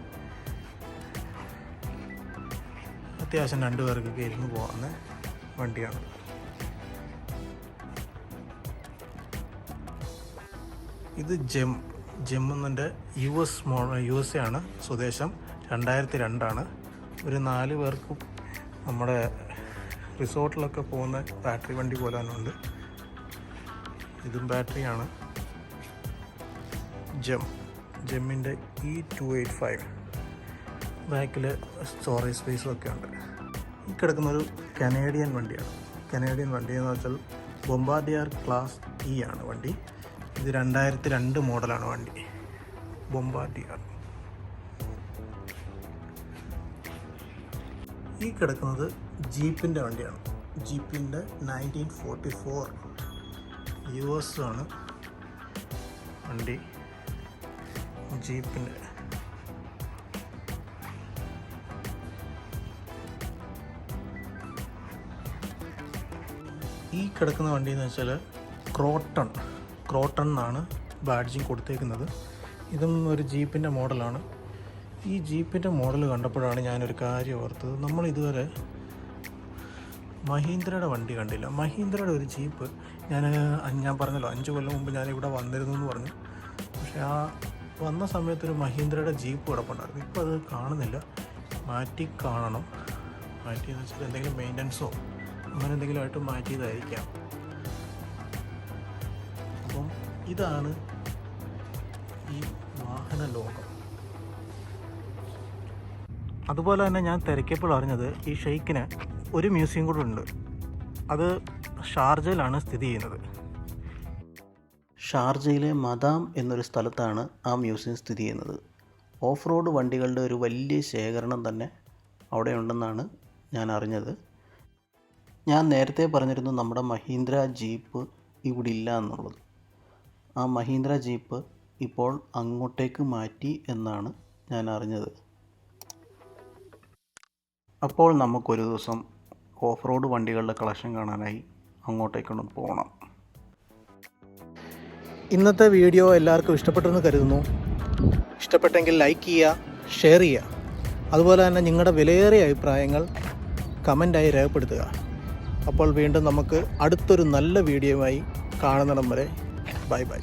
അത്യാവശ്യം 2 പേർക്കൊക്കെ ഇരുന്ന് പോകുന്ന വണ്ടിയാണ്. ഇത് ജെം എന്നതിൻ്റെ USA ആണ് സ്വദേശം. 2002 ആണ്. ഒരു 4 പേർക്ക് നമ്മുടെ റിസോർട്ടിലൊക്കെ പോകുന്ന ബാറ്ററി വണ്ടി പോലെ തന്നെ ഉണ്ട്. ഇതും ബാറ്ററിയാണ്. ജെമ്മിൻ്റെ E285 ബാക്കിൽ സ്റ്റോറേജ് സ്പേസും ഒക്കെ ഉണ്ട്. ഈ കിടക്കുന്നൊരു കനേഡിയൻ വണ്ടിയാണ്. കനേഡിയൻ വണ്ടി എന്ന് വെച്ചാൽ ബൊംബാർഡിയർ ക്ലാസ് E ആണ് വണ്ടി. ഇത് 2002 മോഡലാണ് വണ്ടി, ബൊംബാർഡിയർ. ഈ കിടക്കുന്നത് ജീപ്പിൻ്റെ വണ്ടിയാണ്. ജീപ്പിൻ്റെ 1944 US ആണ് വണ്ടി. ജീപ്പിൻ്റെ ഈ കിടക്കുന്ന വണ്ടി എന്ന് വെച്ചാൽ ക്രോട്ടൺ എന്നാണ് ബാഡ്ജിങ് കൊടുത്തേക്കുന്നത്. ഇതും ഒരു ജീപ്പിൻ്റെ മോഡലാണ്. ഈ ജീപ്പിൻ്റെ മോഡൽ കണ്ടപ്പോഴാണ് ഞാനൊരു കാര്യം ഓർത്തത്. നമ്മൾ ഇതുവരെ മഹീന്ദ്രയുടെ വണ്ടി കണ്ടില്ല. മഹീന്ദ്രയുടെ ഒരു ജീപ്പ് ഞാൻ പറഞ്ഞല്ലോ 5 കൊല്ലം മുമ്പ് ഞാനിവിടെ വന്നിരുന്നു എന്ന് പറഞ്ഞു. പക്ഷേ ആ വന്ന സമയത്തൊരു മഹീന്ദ്രയുടെ ജീപ്പ് കിടപ്പുണ്ടായിരുന്നു. ഇപ്പോൾ അത് കാണുന്നില്ല. കാണണം. മാറ്റിയെന്ന് വെച്ചാൽ എന്തെങ്കിലും മെയിൻ്റനൻസോ അങ്ങനെ എന്തെങ്കിലും ആയിട്ട് മാറ്റിയതായിരിക്കാം. അപ്പം ഇതാണ് ഈ വാഹന ലോകം. അതുപോലെ തന്നെ ഞാൻ തിരക്കിയപ്പോൾ അറിഞ്ഞത് ഈ ഷെയ്ക്കിന് ഒരു മ്യൂസിയം കൂടെ ഉണ്ട്. അത് ഷാർജയിലാണ് സ്ഥിതി ചെയ്യുന്നത്. ഷാർജയിലെ മദാം എന്നൊരു സ്ഥലത്താണ് ആ മ്യൂസിയം സ്ഥിതി ചെയ്യുന്നത്. ഓഫ് റോഡ് വണ്ടികളുടെ ഒരു വലിയ ശേഖരണം തന്നെ അവിടെ ഉണ്ടെന്നാണ് ഞാൻ അറിഞ്ഞത്. ഞാൻ നേരത്തെ പറഞ്ഞിരുന്നു നമ്മുടെ മഹീന്ദ്ര ജീപ്പ് ഇവിടെ ഇല്ല എന്നുള്ളത്. ആ മഹീന്ദ്ര ജീപ്പ് ഇപ്പോൾ അങ്ങോട്ടേക്ക് മാറ്റി എന്നാണ് ഞാൻ അറിഞ്ഞത്. അപ്പോൾ നമുക്കൊരു ദിവസം ഓഫ് റോഡ് വണ്ടികളുടെ കളക്ഷൻ കാണാനായി അങ്ങോട്ടേക്കൊന്ന് പോകണം. ഇന്നത്തെ വീഡിയോ എല്ലാവർക്കും ഇഷ്ടപ്പെട്ടെന്ന് കരുതുന്നു. ഇഷ്ടപ്പെട്ടെങ്കിൽ ലൈക്ക് ചെയ്യുക, ഷെയർ ചെയ്യുക. അതുപോലെ തന്നെ നിങ്ങളുടെ വിലയേറിയ അഭിപ്രായങ്ങൾ കമൻ്റായി രേഖപ്പെടുത്തുക. അപ്പോൾ വീണ്ടും നമുക്ക് അടുത്തൊരു നല്ല വീഡിയോയുമായി കാണുന്നിടം വരെ ബൈ ബൈ.